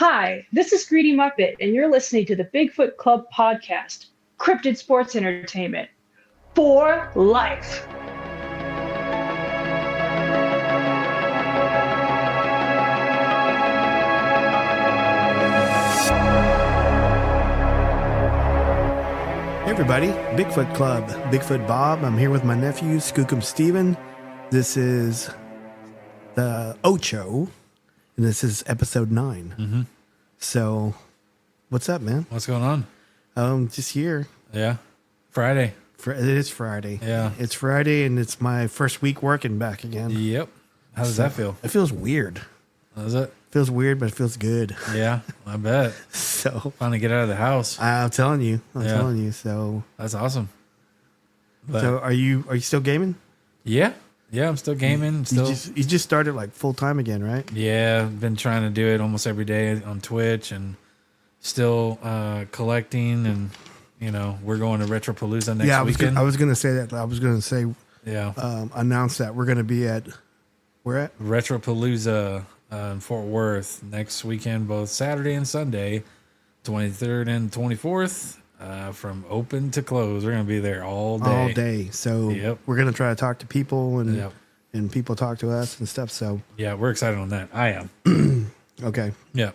Hi, this is Greedy Muppet, and you're listening to the Bigfoot Club podcast, cryptid sports entertainment for life. Hey everybody, Bigfoot Club, Bigfoot Bob. I'm here with my nephew, Skookum Steven. This is the Ocho, and this is episode 9. Mm-hmm. So, what's up, man? What's going on? Just here. Yeah. Friday. It is Friday. Yeah. It's Friday, and it's my first week working back again. Yep. How does that feel? It feels weird. Does it? Feels weird, but it feels good. Yeah, I bet. So, Finally get out of the house. I'm telling you. So, That's awesome. But so are you still gaming? yeah, I'm still gaming. You just started like full time again, right? Yeah, I've been trying to do it almost every day on Twitch and still collecting. And, we're going to Retropalooza next weekend. I was going to say that. I was going to say, announce that we're going to be at, where at? Retropalooza in Fort Worth next weekend, both Saturday and Sunday, 23rd and 24th, from open to close. We're going to be there all day. All day. So we're going to try to talk to people and people talk to us and stuff. So yeah, we're excited on that. I am. Okay. Yeah.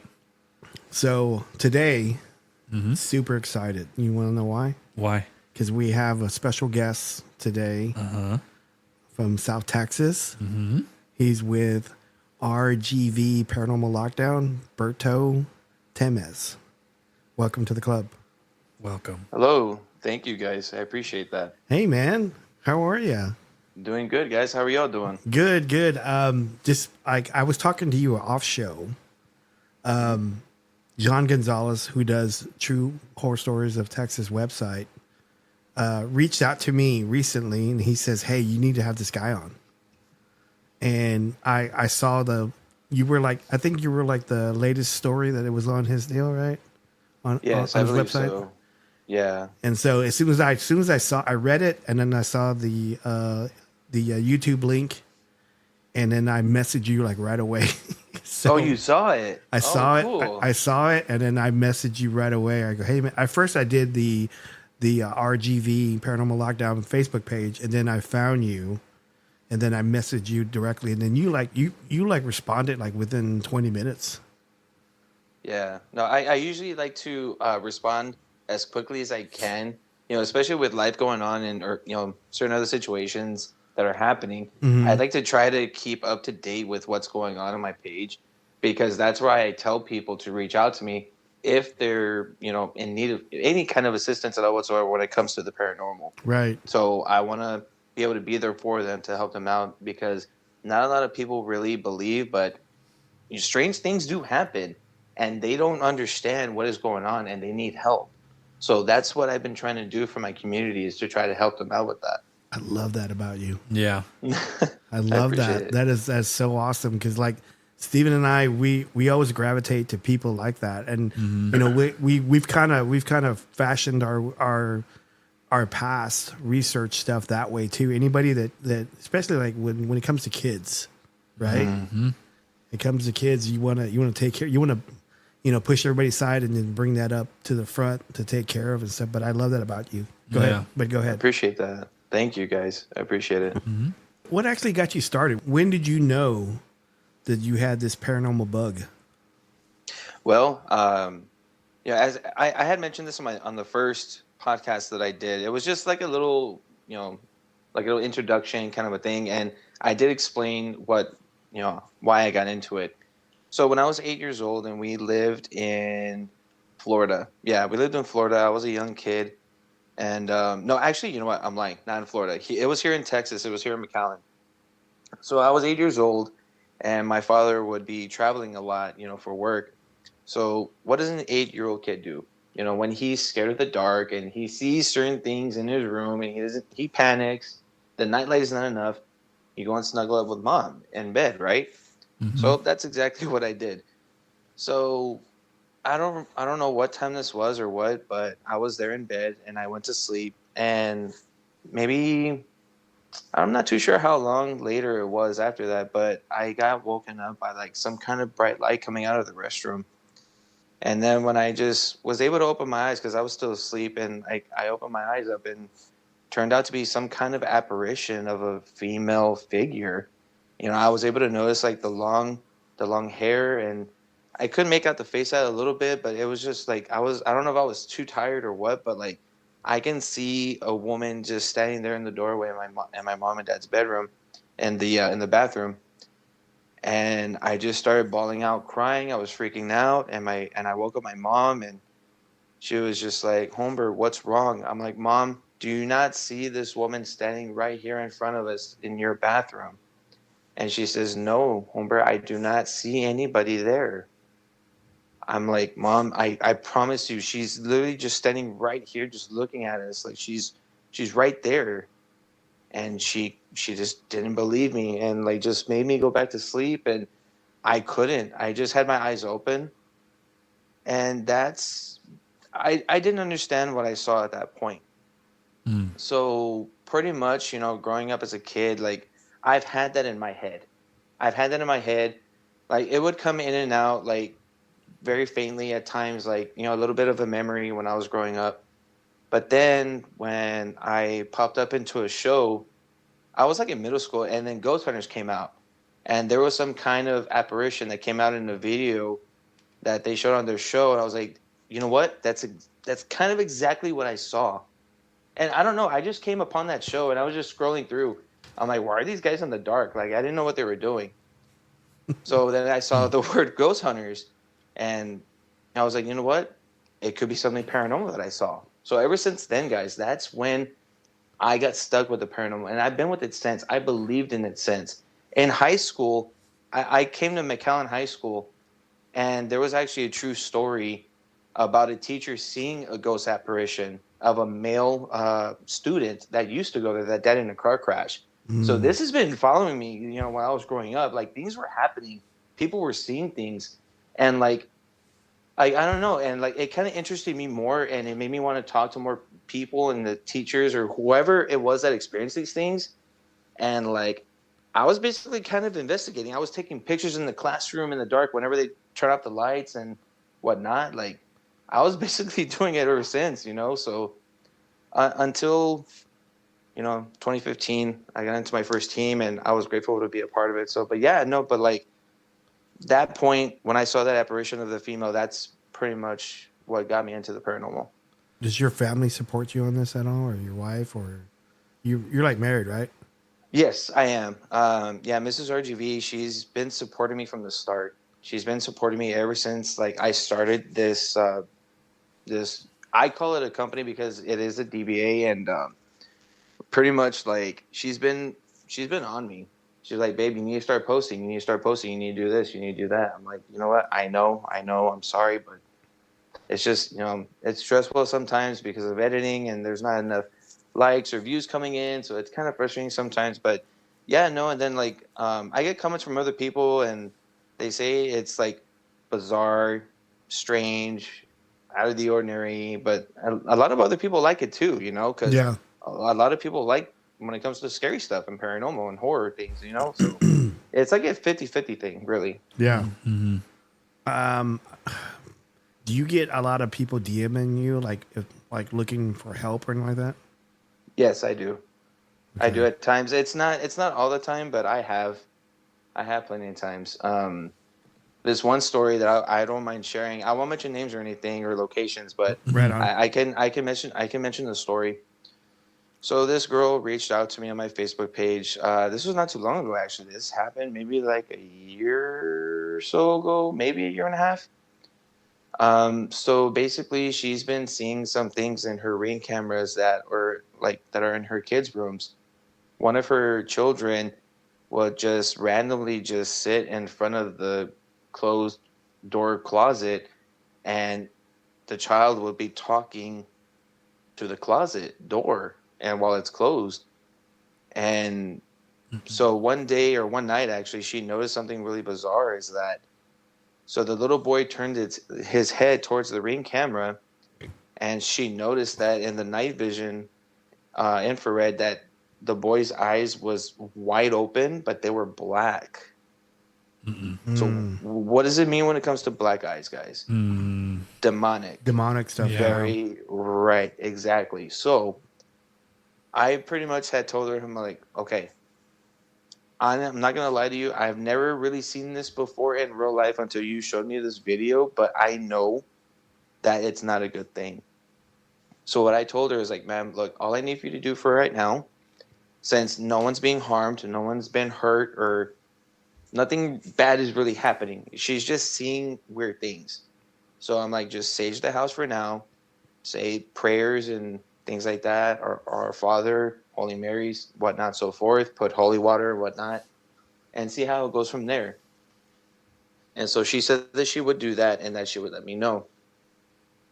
So today, super excited. You want to know why? Why? Because we have a special guest today from South Texas. Mm-hmm. He's with RGV Paranormal Lockdown, Bert Tamez. Welcome to the club. Welcome. Hello. Thank you, guys. I appreciate that. Hey, man. How are you? Doing good, guys. How are y'all doing? Good. I was talking to you off show. John Gonzalez, who does True Horror Stories of Texas website, reached out to me recently, and he says, "Hey, you need to have this guy on." And I saw I think you were like the latest story that it was on his deal, right? On his website. So. Yeah. And so as soon as I saw, I read it, and then I saw the YouTube link, and then I messaged you like right away. So you saw it? I saw cool. it. I saw it, and then I messaged you right away. I go, "Hey man!" At first, I did the RGV Paranormal Lockdown Facebook page, and then I found you. And then I messaged you directly, and then you responded like within 20 minutes. Yeah. No, I usually like to respond as quickly as I can, especially with life going on or certain other situations that are happening. Mm-hmm. I like to try to keep up to date with what's going on my page, because that's why I tell people to reach out to me if they're, in need of any kind of assistance at all whatsoever when it comes to the paranormal. Right. So I want to be able to be there for them to help them out, because not a lot of people really believe, but strange things do happen and they don't understand what is going on and they need help. So that's what I've been trying to do for my community, is to try to help them out with that. I love that about you. Yeah. I love that. That's so awesome, because like Steven and I, we always gravitate to people like that, and we've kind of fashioned our past research stuff that way too. Anybody that especially like when it comes to kids, right? Mm-hmm. It comes to kids, you want to take care, you want to push everybody aside and then bring that up to the front to take care of and stuff. But I love that about you. Go ahead. I appreciate that. Thank you, guys. I appreciate it. Mm-hmm. What actually got you started? When did you know that you had this paranormal bug? Well, as I had mentioned this on the first podcast that I did, it was just like a little, like a little introduction kind of a thing. And I did explain why I got into it. So when I was 8 years old and we lived in Florida. Yeah, we lived in Florida. I was a young kid. And no, actually, you know what? I'm lying. Not in Florida. It was here in Texas. It was here in McAllen. So I was 8 years old, and my father would be traveling a lot, for work. So what does an 8-year-old kid do? When he's scared of the dark and he sees certain things in his room and he panics, the nightlight is not enough, you go and snuggle up with mom in bed, right? Mm-hmm. So that's exactly what I did. So I don't know what time this was or what, but I was there in bed and I went to sleep, and maybe I'm not too sure how long later it was after that, but I got woken up by like some kind of bright light coming out of the restroom. And then when I just was able to open my eyes, because I was still asleep, and I opened my eyes up, and turned out to be some kind of apparition of a female figure. I was able to notice like the long hair, and I couldn't make out the face out a little bit, but it was just like I don't know if I was too tired or what, but like I can see a woman just standing there in the doorway in my mom and dad's bedroom, and in the bathroom, and I just started bawling out, crying. I was freaking out, and I woke up my mom, and she was just like, "Homber, what's wrong?" I'm like, "Mom, do you not see this woman standing right here in front of us in your bathroom?" And she says, "No, Homber, I do not see anybody there." I'm like, "Mom, I promise you, she's literally just standing right here, just looking at us. Like she's right there." And she just didn't believe me, and like just made me go back to sleep, and I couldn't. I just had my eyes open, and I didn't understand what I saw at that point. Mm. So pretty much, growing up as a kid, like I've had that in my head. I've had that in my head. Like it would come in and out, like very faintly at times, like, a little bit of a memory when I was growing up. But then when I popped up into a show, I was like in middle school, and then Ghost Hunters came out. And there was some kind of apparition that came out in a video that they showed on their show. And I was like, you know what? That's kind of exactly what I saw. And I don't know, I just came upon that show, and I was just scrolling through. I'm like, why are these guys in the dark? Like, I didn't know what they were doing. So then I saw the word Ghost Hunters, and I was like, you know what? It could be something paranormal that I saw. So ever since then, guys, that's when I got stuck with the paranormal. And I've been with it since. I believed in it since. In high school, I came to McAllen High School, and there was actually a true story about a teacher seeing a ghost apparition of a male student that used to go there that died in a car crash. So this has been following me, when I was growing up. Like things were happening, people were seeing things, and like I don't know, and like it kind of interested me more, and it made me want to talk to more people and the teachers or whoever it was that experienced these things. And like I was basically kind of investigating. I was taking pictures in the classroom in the dark whenever they turn off the lights and whatnot. Like I was basically doing it ever since, So until 2015, I got into my first team, and I was grateful to be a part of it. So, but yeah, no, but like that point when I saw that apparition of the female, that's pretty much what got me into the paranormal. Does your family support you on this at all, or your wife, or you're like married, right? Yes, I am. Yeah, Mrs. RGV, she's been supporting me from the start. She's been supporting me ever since like I started this. This I call it a company because it is a DBA, and pretty much like she's been on me. She's like, "Babe, you need to start posting. You need to start posting. You need to do this. You need to do that." I'm like, you know what? I know. I'm sorry, but it's just it's stressful sometimes because of editing, and there's not enough likes or views coming in, so it's kind of frustrating sometimes. But yeah, no. And then like I get comments from other people, and they say it's like bizarre, strange, out of the ordinary, but a lot of other people like it too, because Yeah. a lot of people like when it comes to scary stuff and paranormal and horror things, so it's like a 50-50 thing, really. Yeah. Mm-hmm. Do you get a lot of people DMing you, like looking for help or anything like that? Yes, I do. Okay. I do at times. It's not all the time, but I have plenty of times. There's one story that I don't mind sharing. I won't mention names or anything or locations, but Right on. I can mention the story. So this girl reached out to me on my Facebook page. This was not too long ago, actually. This happened maybe like a year or so ago, maybe a year and a half. So basically, she's been seeing some things in her Ring cameras that are in her kids' rooms. One of her children would just randomly just sit in front of the closed door closet, and the child would be talking to the closet door, and while it's closed. And so one day or one night, actually, she noticed something really bizarre. Is that so the little boy turned his head towards the Ring camera, and she noticed that in the night vision infrared that the boy's eyes was wide open, but they were black. So what does it mean when it comes to black eyes, guys? demonic stuff. Yeah. Very right, exactly. So I pretty much had told her, I'm like, okay, I'm not gonna lie to you. I've never really seen this before in real life until you showed me this video, but I know that it's not a good thing. So what I told her is like, ma'am, look, all I need for you to do for right now, since no one's being harmed, no one's been hurt, or nothing bad is really happening. She's just seeing weird things. So I'm like, just sage the house for now, say prayers and things like that, or our Father, Holy Marys, whatnot, so forth, put holy water, whatnot, and see how it goes from there. And so she said that she would do that and that she would let me know.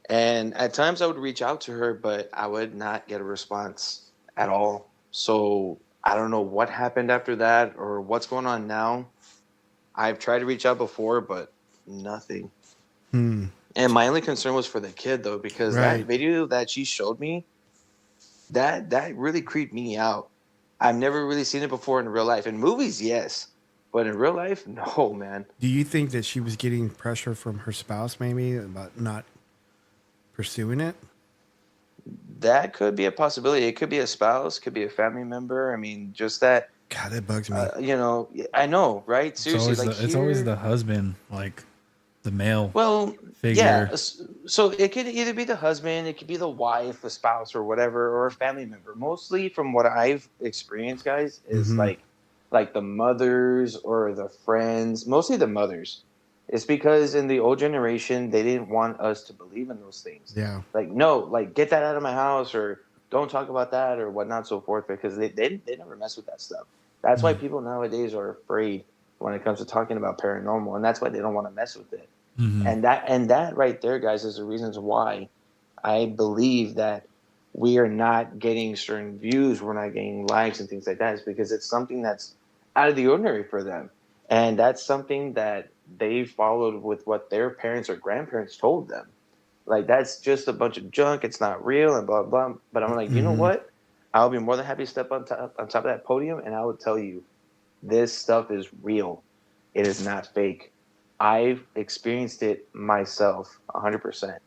And at times I would reach out to her, but I would not get a response at all. So I don't know what happened after that or what's going on now. I've tried to reach out before, but nothing. And my only concern was for the kid, though, because that video that she showed me, that really creeped me out. I've never really seen it before in real life. In movies, yes. But in real life, no, man. Do you think that she was getting pressure from her spouse maybe about not pursuing it? That could be a possibility. It could be a spouse, could be a family member. I mean, just that. God, that bugs me. I know, right? Seriously, It's always the husband, like the male figure. Yeah. So it could either be the husband, it could be the wife, a spouse, or whatever, or a family member. Mostly, from what I've experienced, guys, is like the mothers or the friends. Mostly the mothers. It's because in the old generation, they didn't want us to believe in those things. Yeah. Like, no, like, get that out of my house, or don't talk about that, or whatnot, so forth, because they never mess with that stuff. That's why people nowadays are afraid when it comes to talking about paranormal, and that's why they don't want to mess with it. And that right there, guys, is the reasons why I believe that we are not getting certain views, we're not getting likes and things like that, is because it's something that's out of the ordinary for them. And that's something that they followed with what their parents or grandparents told them. Like, that's just a bunch of junk. It's not real and blah, blah. But I'm like, you know what? I'll be more than happy to step on top of that podium, and I will tell you, this stuff is real. It is not fake. I've experienced it myself 100%.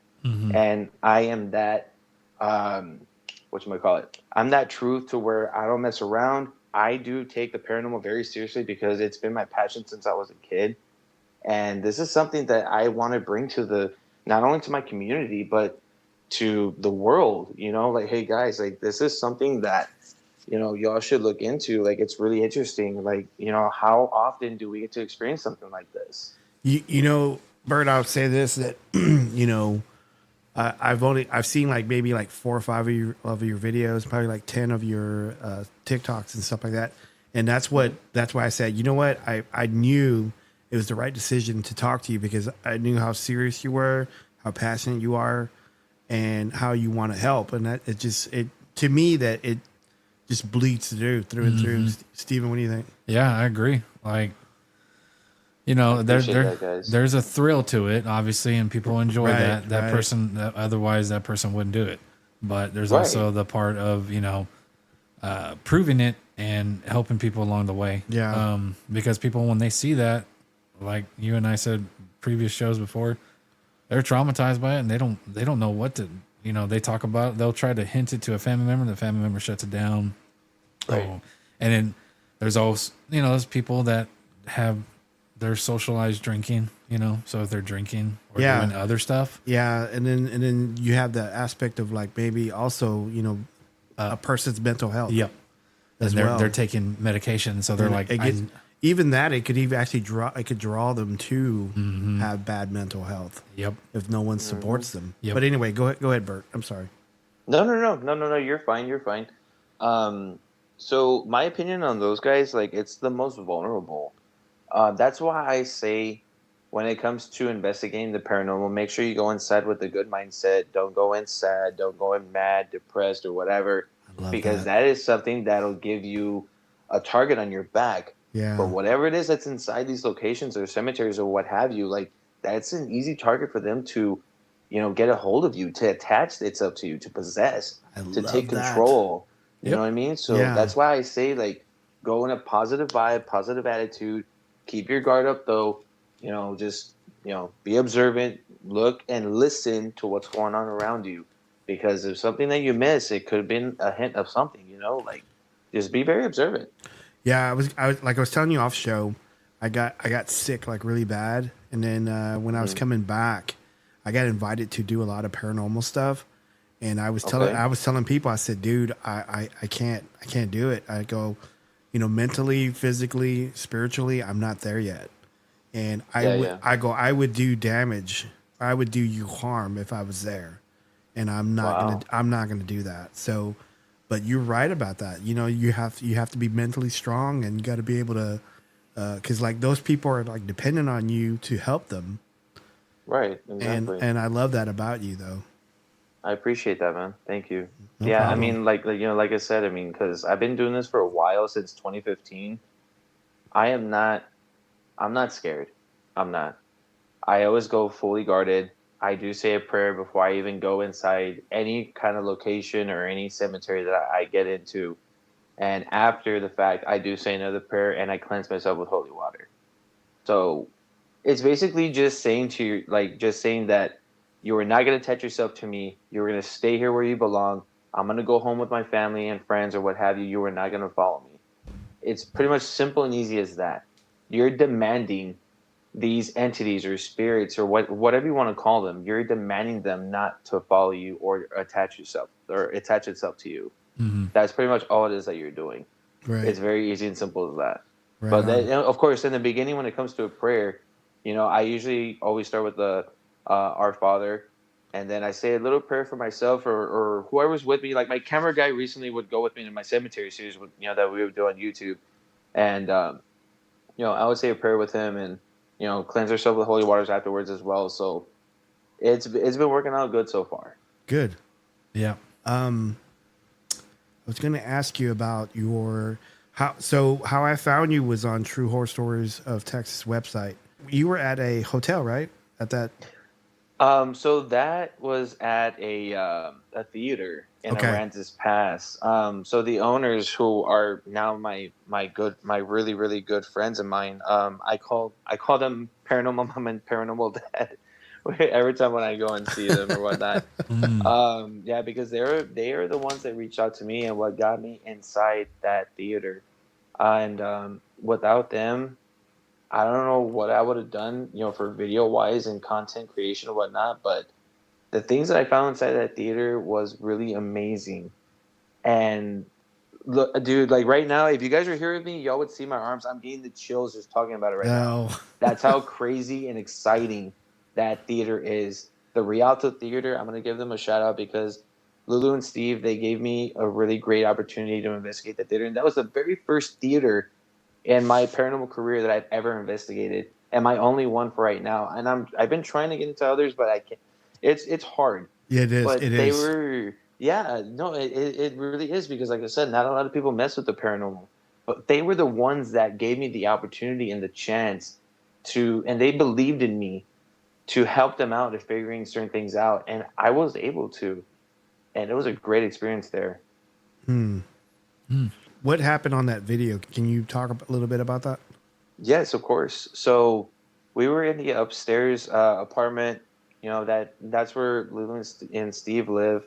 And I am that, whatchamacallit? I'm that truth to where I don't mess around. I do take the paranormal very seriously because it's been my passion since I was a kid. And this is something that I want to bring to not only to my community, but to the world, like, hey guys, like, this is something that, y'all should look into. Like, it's really interesting. Like, how often do we get to experience something like this? Bert, I would say this, that, I've seen like maybe like 4 or 5 of your videos, probably like 10 of your TikToks and stuff like that. And that's why I said, you know what? I knew it was the right decision to talk to you because I knew how serious you were, how passionate you are, and how you want to help. And that to me, that it just bleeds through and through. Steven, what do you think? Yeah, I agree. Like, there's a thrill to it, obviously, and people enjoy that person. Otherwise, that person wouldn't do it. But there's also the part of proving it and helping people along the way. Yeah. Because people, when they see that, like you and I said previous shows before, they're traumatized by it, and they don't know what to. They talk about it. They'll try to hint it to a family member. The family member shuts it down. Right. And then there's also those people that have their socialized drinking. So if they're drinking or doing other stuff. Yeah, and then you have the aspect of like maybe also a person's mental health. Yep. As and well. They're taking medication, so they're And like. Even that, it could even actually draw them to have bad mental health. Yep. If no one supports them. Yep. But anyway, go ahead, Bert. I'm sorry. No. You're fine. So my opinion on those guys, like, it's the most vulnerable. That's why I say, when it comes to investigating the paranormal, make sure you go inside with a good mindset. Don't go in sad. Don't go in mad, depressed, or whatever. Because that is something that'll give you a target on your back. Yeah. But whatever it is that's inside these locations or cemeteries or what have you, like, that's an easy target for them to, get a hold of you, to attach itself to you, to possess, to take control. You know what I mean? So that's why I say, like, go in a positive vibe, positive attitude. Keep your guard up, though. Just, be observant. look and listen to what's going on around you, because if something that you miss, it could have been a hint of something. Like just be very observant. Yeah, I was telling you off show, I got sick like really bad, and then when I was coming back, I got invited to do a lot of paranormal stuff, and I was telling people, I said, dude, I can't do it. I go, mentally, physically, spiritually, I'm not there yet, and I would do damage, I would do you harm if I was there, and I'm not gonna do that. So. But you're right about that. You have to be mentally strong, and you got to be able to, because like those people are like dependent on you to help them. Right. Exactly. And I love that about you, though. I appreciate that, man. Thank you. No yeah, problem. I mean, like I said, because I've been doing this for a while, since 2015. I'm not scared. I'm not. I always go fully guarded. I do say a prayer before I even go inside any kind of location or any cemetery that I get into. And after the fact, I do say another prayer, and I cleanse myself with holy water. So it's basically just saying to you, just saying that you are not going to attach yourself to me. You're going to stay here where you belong. I'm going to go home with my family and friends or what have you. You are not going to follow me. It's pretty much simple and easy as that. You're demanding these entities or spirits or whatever you want to call them, you're demanding them not to follow you or attach itself to you. Mm-hmm. That's pretty much all it is that you're doing. Right. It's very easy and simple as that. Right. But then, of course, in the beginning, when it comes to a prayer, I usually always start with the Our Father, and then I say a little prayer for myself or whoever's with me. Like my camera guy recently would go with me in my cemetery series, that we would do on YouTube, and I would say a prayer with him and. Cleanse ourselves with holy waters afterwards as well. So it's been working out good so far. Good. Yeah. I was going to ask you about how I found you was on True Horror Stories of Texas website. You were at a hotel, right? At that. So that was at a theater in Aransas Pass. So the owners, who are now my really, really good friends of mine, I call them Paranormal Mom and Paranormal Dad every time when I go and see them or whatnot. Because they are the ones that reached out to me and what got me inside that theater. And without them, I don't know what I would have done, for video wise and content creation and whatnot, but the things that I found inside that theater was really amazing. And look, dude, like right now, if you guys were here with me, y'all would see my arms. I'm getting the chills just talking about it right now. That's how crazy and exciting that theater is. The Rialto Theater, I'm going to give them a shout out because Lulu and Steve, they gave me a really great opportunity to investigate the theater. And that was the very first theater in my paranormal career that I've ever investigated, and my only one for right now. And I've been trying to get into others, but I can't. It's hard. Yeah, it is. But it really is, because like I said, not a lot of people mess with the paranormal, but they were the ones that gave me the opportunity and the chance and they believed in me to help them out in figuring certain things out, and I was able to, and it was a great experience there. What happened on that video? Can you talk a little bit about that? Yes, of course. So we were in the upstairs apartment, that's where Lulu and Steve live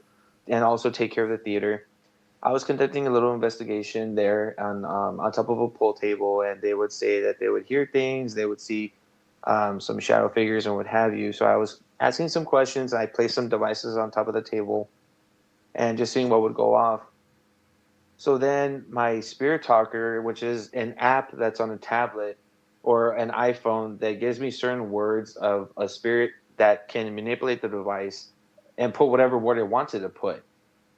and also take care of the theater. I was conducting a little investigation there on top of a pool table, and they would say that they would hear things, they would see some shadow figures and what have you. So I was asking some questions, and I placed some devices on top of the table and just seeing what would go off. So then my Spirit Talker, which is an app that's on a tablet or an iPhone that gives me certain words of a spirit that can manipulate the device and put whatever word it wants it to put.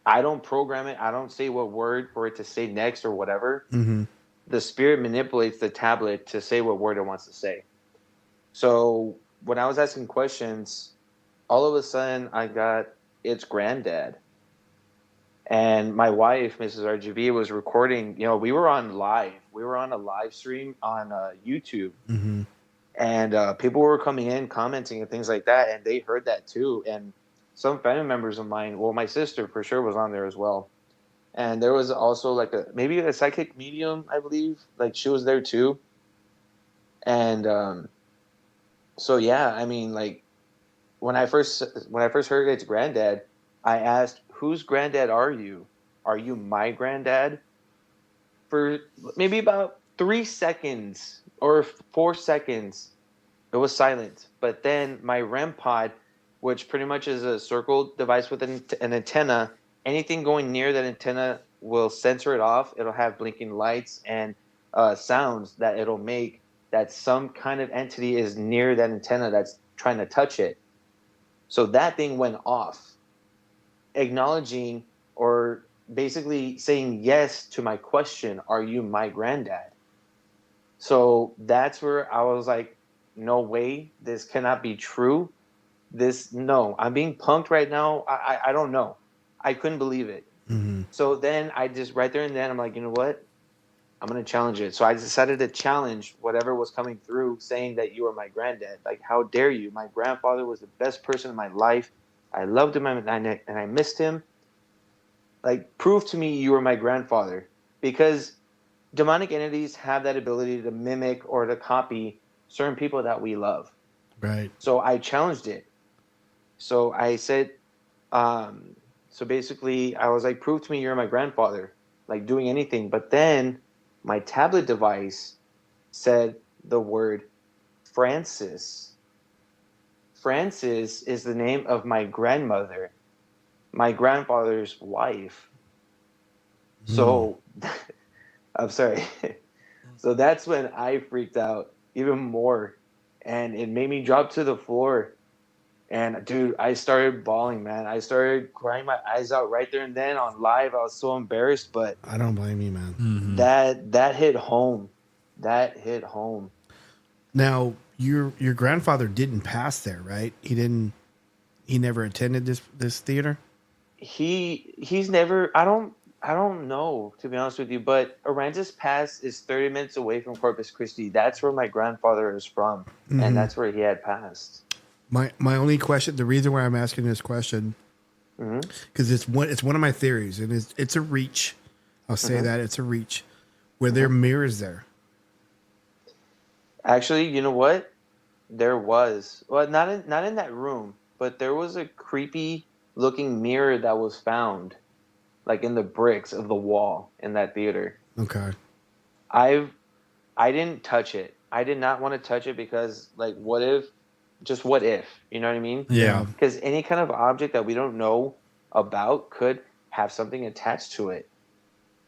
I don't program it. I don't say what word for it to say next or whatever. Mm-hmm. The spirit manipulates the tablet to say what word it wants to say. So when I was asking questions, all of a sudden I got its granddad. And my wife, Mrs. RGV, was recording. We were on live. We were on a live stream on YouTube. Mm-hmm. And people were coming in, commenting and things like that. And they heard that too. And some family members of mine, well, my sister for sure was on there as well. And there was also maybe a psychic medium, I believe. Like she was there too. And so, yeah, I mean, when I first heard its granddad, I asked, "Whose granddad are you? Are you my granddad?" For maybe about 3 seconds or 4 seconds, it was silent. But then my REM pod, which pretty much is a circle device with an antenna, anything going near that antenna will censor it off. It'll have blinking lights and sounds that it'll make that some kind of entity is near that antenna that's trying to touch it. So that thing went off, acknowledging or basically saying yes to my question, "Are you my granddad?" So that's where I was like, no way, this cannot be true. No, I'm being punked right now. I don't know. I couldn't believe it. Mm-hmm. So then I just, right there and then, I'm like, you know what? I'm going to challenge it. So I decided to challenge whatever was coming through saying that you are my granddad. Like, how dare you? My grandfather was the best person in my life. I loved him and I missed him. Like, prove to me you were my grandfather. Because demonic entities have that ability to mimic or to copy certain people that we love. Right. So I challenged it. So I said, so basically I was like, prove to me you're my grandfather, like doing anything. But then my tablet device said the word Francis. Francis is the name of my grandmother, my grandfather's wife. So I'm sorry. So that's when I freaked out even more, and it made me drop to the floor. And dude, I started bawling, man. I started crying my eyes out right there and then on live. I was so embarrassed, but I don't blame you, man. Mm-hmm. that hit home. That hit home. Now, your grandfather didn't pass there, right? He never attended this theater? He's never, I don't know, to be honest with you, but Aransas Pass is 30 minutes away from Corpus Christi. That's where my grandfather is from, and that's where he had passed. My only question, the reason why I'm asking this question, because it's one of my theories, and it's a reach. I'll say that it's a reach. Were there mirrors there? Actually, you know what? There was. Well, not in that room, but there was a creepy looking mirror that was found, like in the bricks of the wall in that theater. Okay. I didn't touch it. I did not want to touch it because, like, what if? You know what I mean? Yeah. Because any kind of object that we don't know about could have something attached to it.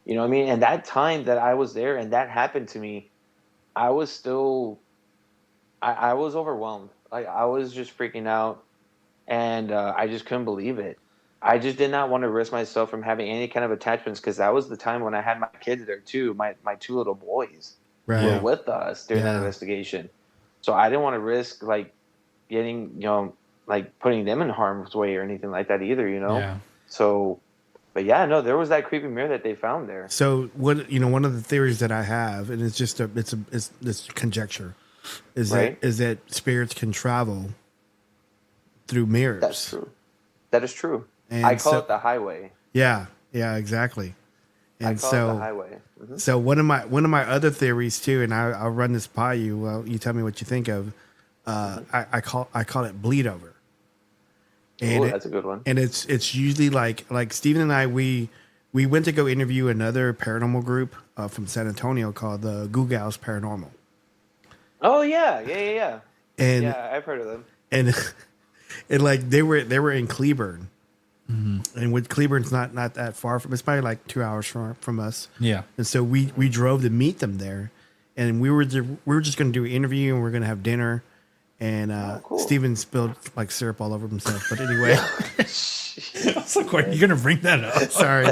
You know what I mean? And that time that I was there and that happened to me, I was still, I was overwhelmed. Like, I was just freaking out, and I just couldn't believe it. I just did not want to risk myself from having any kind of attachments, because that was the time when I had my kids there too. My two little boys were with us during that investigation. So I didn't want to risk, like, getting, like, putting them in harm's way or anything like that either, Yeah. So, but yeah, no, there was that creepy mirror that they found there. So one of the theories that I have, and it's just it's conjecture, is that spirits can travel through mirrors. That's true. That is true. And I call it the highway. Yeah, exactly. And I call it the highway. Mm-hmm. So one of my other theories too, and I'll run this by you. Well, you tell me what you think of. I call it bleed over. And that's a good one. And it's usually like Steven and I, we went to go interview another paranormal group from San Antonio called the Google's Paranormal. Oh yeah. And yeah, I've heard of them. And like they were in Cleburne. Mm-hmm. And with Cleburne's not that far from, it's probably like 2 hours from us. Yeah. And so we drove to meet them there, and we were just going to do an interview, and we're going to have dinner. And cool. Steven spilled like syrup all over himself. But anyway, I was like, "Are you gonna bring that up?" sorry.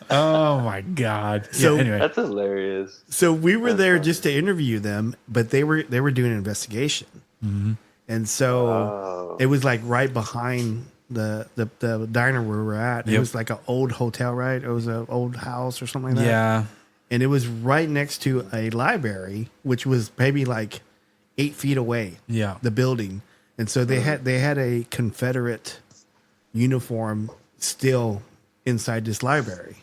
Oh my god! So anyway, that's hilarious. So we were there just to interview them, but they were doing an investigation, and so it was like right behind the diner where we were at. It was like an old hotel, right? It was an old house or something like that. Yeah, and it was right next to a library, which was maybe like 8 feet away. Yeah, the building, and so they had a Confederate uniform still inside this library,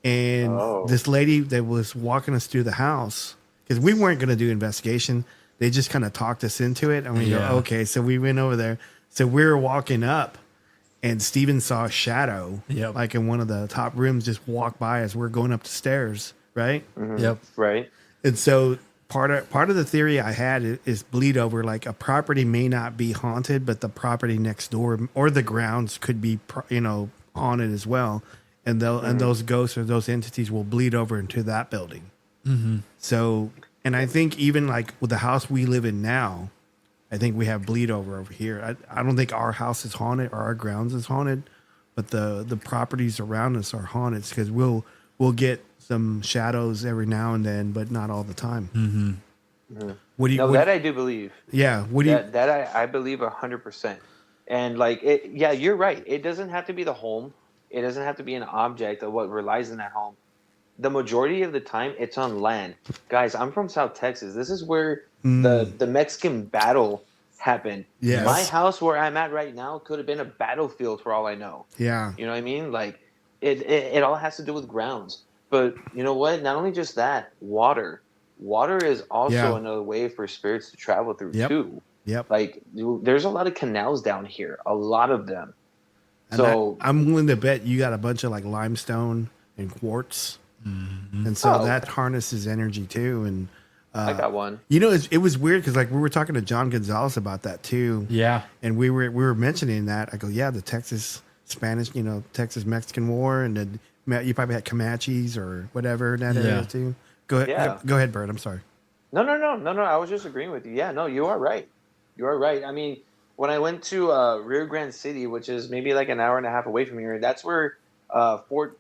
and this lady that was walking us through the house, because we weren't going to do investigation. they just kind of talked us into it, and we Yeah. go, okay. So we went over there. So we were walking up, and Steven saw a shadow, Yep. like in one of the top rooms, just walk by as we're going up the stairs, right? Yep. Right. And so part of the theory I had is bleed over. Like a property may not be haunted, but the property next door or the grounds could be, haunted as well. And and those ghosts or those entities will bleed over into that building. Mm-hmm. So, and I think even like with the house we live in now, I think we have bleed over here. I don't think our house is haunted or our grounds is haunted, but the properties around us are haunted because we'll get some shadows every now and then, but not all the time. Mm-hmm. What do you? No, what, that I do believe. yeah. What do you? That I believe 100%. And like it, yeah, you're right. It doesn't have to be the home. It doesn't have to be an object of what relies in that home. The majority of the time, it's on land. Guys, I'm from South Texas. This is where the Mexican battle happened. Yes. My house where I'm at right now could have been a battlefield for all I know. Yeah. You know what I mean? Like it all has to do with grounds. But you know what? Not only just that, water. Water is also another way for spirits to travel through too. Yep. Like there's a lot of canals down here, a lot of them. And So I'm willing to bet you got a bunch of like limestone and quartz, and so that harnesses energy too. And I got one. it was weird because like we were talking to John Gonzalez about that too. Yeah. And we were mentioning that. I go, yeah, the Texas Spanish, Texas Mexican War, and then you probably had Comanches or whatever in that area too. Go ahead, Yeah. Go ahead, Bert. I'm sorry. No. I was just agreeing with you. Yeah, no, you are right. You are right. I mean, when I went to Rio Grande City, which is maybe like an hour and a half away from here, that's where Fort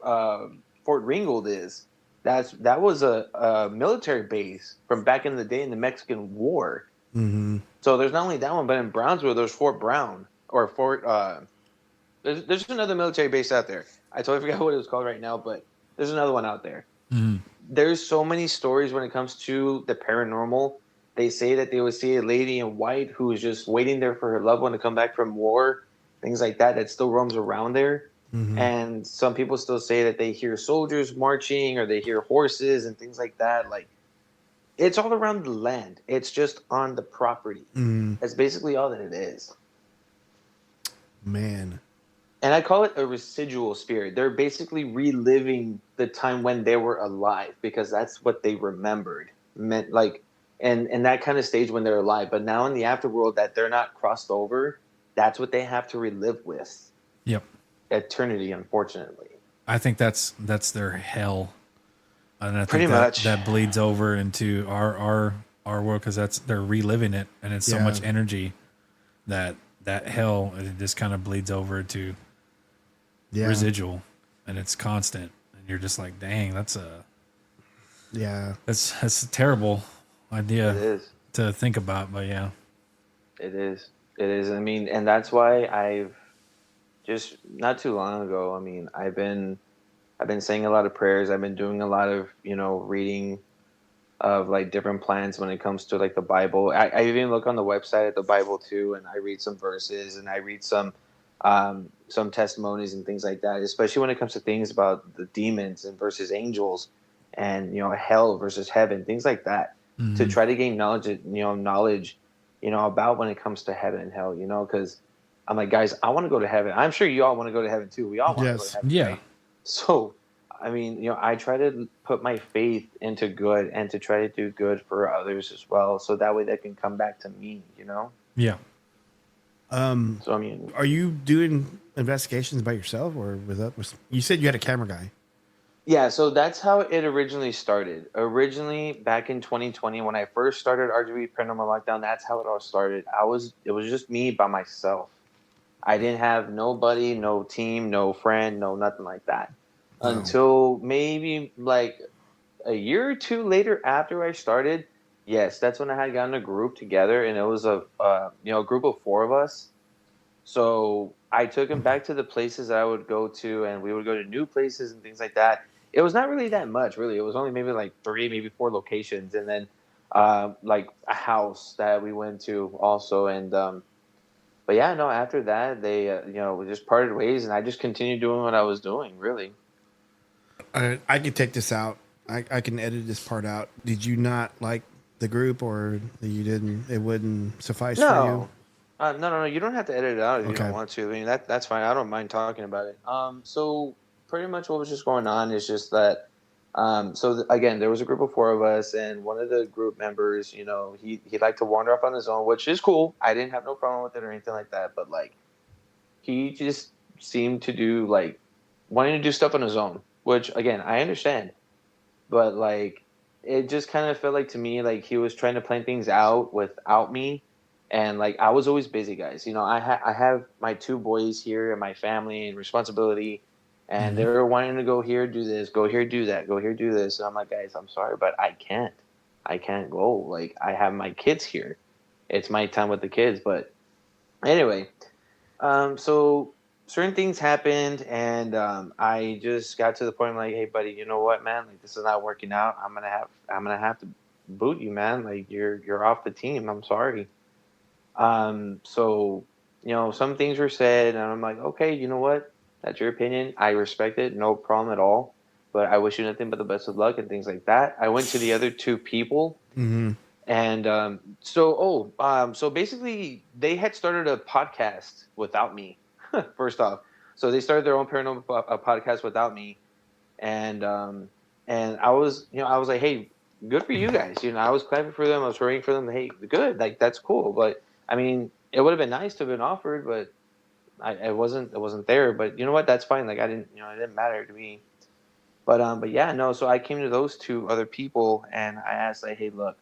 Ringgold is. That was a military base from back in the day in the Mexican War. Mm-hmm. So there's not only that one, but in Brownsville, there's Fort Brown or Fort. There's another military base out there. I totally forgot what it was called right now, but there's another one out there. Mm-hmm. There's so many stories when it comes to the paranormal. They say that they would see a lady in white who is just waiting there for her loved one to come back from war, things like that, that still roams around there. Mm-hmm. And some people still say that they hear soldiers marching or they hear horses and things like that. Like, it's all around the land. It's just on the property. Mm-hmm. That's basically all that it is. Man. And I call it a residual spirit. They're basically reliving the time when they were alive because that's what they remembered. And that kind of stage when they're alive. But now in the afterworld that they're not crossed over, that's what they have to relive with. Yep. Eternity, unfortunately. I think that's their hell. And I think Pretty much. that bleeds over into our world because they're reliving it, and it's so much energy that hell, it just kind of bleeds over to residual, and it's constant, and you're just like, dang, that's a terrible idea to think about. But yeah, it is. I mean, and that's why I've just not too long ago. I mean, I've been saying a lot of prayers. I've been doing a lot of reading of like different plans when it comes to like the Bible. I even look on the website at the Bible too, and I read some verses and I read some testimonies and things like that. Especially when it comes to things about the demons and versus angels, and hell versus heaven, things like that, to try to gain knowledge about when it comes to heaven and hell. Because I'm like, guys, I want to go to heaven. I'm sure you all want to go to heaven too. We all want to go to heaven. Yeah. Right? So, I mean, I try to put my faith into good and to try to do good for others as well. So that way they can come back to me, Yeah. So, I mean, are you doing investigations by yourself or with you said you had a camera guy? Yeah, so that's how it originally started. Originally, back in 2020, when I first started RGV Paranormal Lockdown, that's how it all started. It was just me by myself. I didn't have nobody, no team, no friend, no nothing like that. Oh. Until maybe like a year or two later after I started, yes, that's when I had gotten a group together, and it was a group of 4 of us. So I took him back to the places that I would go to, and we would go to new places and things like that. It was not really that much, really. It was only maybe like 3, maybe 4 locations, and then like a house that we went to also. And but yeah, no. After that, they we just parted ways, and I just continued doing what I was doing. Really, I can take this out. I can edit this part out. Did you not like the group, or you didn't? It wouldn't suffice for you. No. You don't have to edit it out if you Okay. don't want to. I mean, that's fine. I don't mind talking about it. So pretty much what was just going on is just that. Again, there was a group of four of us, and one of the group members, you know, he liked to wander off on his own, which is cool. I didn't have no problem with it or anything like that. But like, he just seemed to do like wanting to do stuff on his own, which again I understand, but like it just kind of felt like to me like he was trying to plan things out without me, and like I was always busy, guys. You know, I have my two boys here and my family and responsibility, and they were wanting to go here, do this, go here, do that, go here, do this. And I'm like, guys, I'm sorry, but I can't go. Like I have my kids here. It's my time with the kids. But anyway, so certain things happened, and I just got to the point like, hey, buddy, you know what, man? Like this is not working out. I'm gonna have to boot you, man. Like you're off the team. I'm sorry. So you know, some things were said, and I'm like, okay, you know what? That's your opinion. I respect it. No problem at all. But I wish you nothing but the best of luck and things like that. I went to the other two people. Mm-hmm. And so basically, they had started a podcast without me. First off, so they started their own paranormal podcast without me, and I was, you know, I was like, hey, good for you guys. You know, I was clapping for them. I was rooting for them. Hey, good, like that's cool. But I mean, it would have been nice to have been offered, but it wasn't there. But you know what? That's fine. Like I didn't, you know, it didn't matter to me. But yeah, no. So I came to those two other people, and I asked, like, hey, look.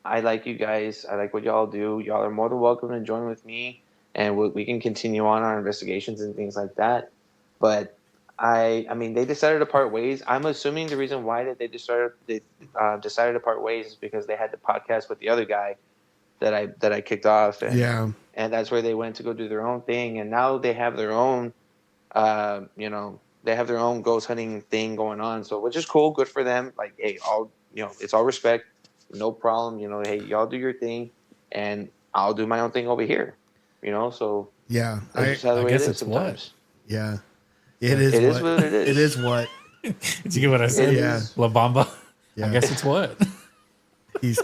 I like you guys. I like what y'all do. Y'all are more than welcome to join with me, and we can continue on our investigations and things like that. But I mean, they decided to part ways. I'm assuming the reason why that they decided to part ways is because they had the podcast with the other guy that I kicked off, and that's where they went to go do their own thing, and now they have their own, you know, they have their own ghost hunting thing going on. So which is cool, good for them. Like, hey, it's all respect. No problem. You know, hey, y'all do your thing, and I'll do my own thing over here. You know, so yeah, I guess it's what. Yeah, it is. It is what it is. It is what. Did you get what I said? Yeah, La Bamba. Yeah. I guess it's what. He's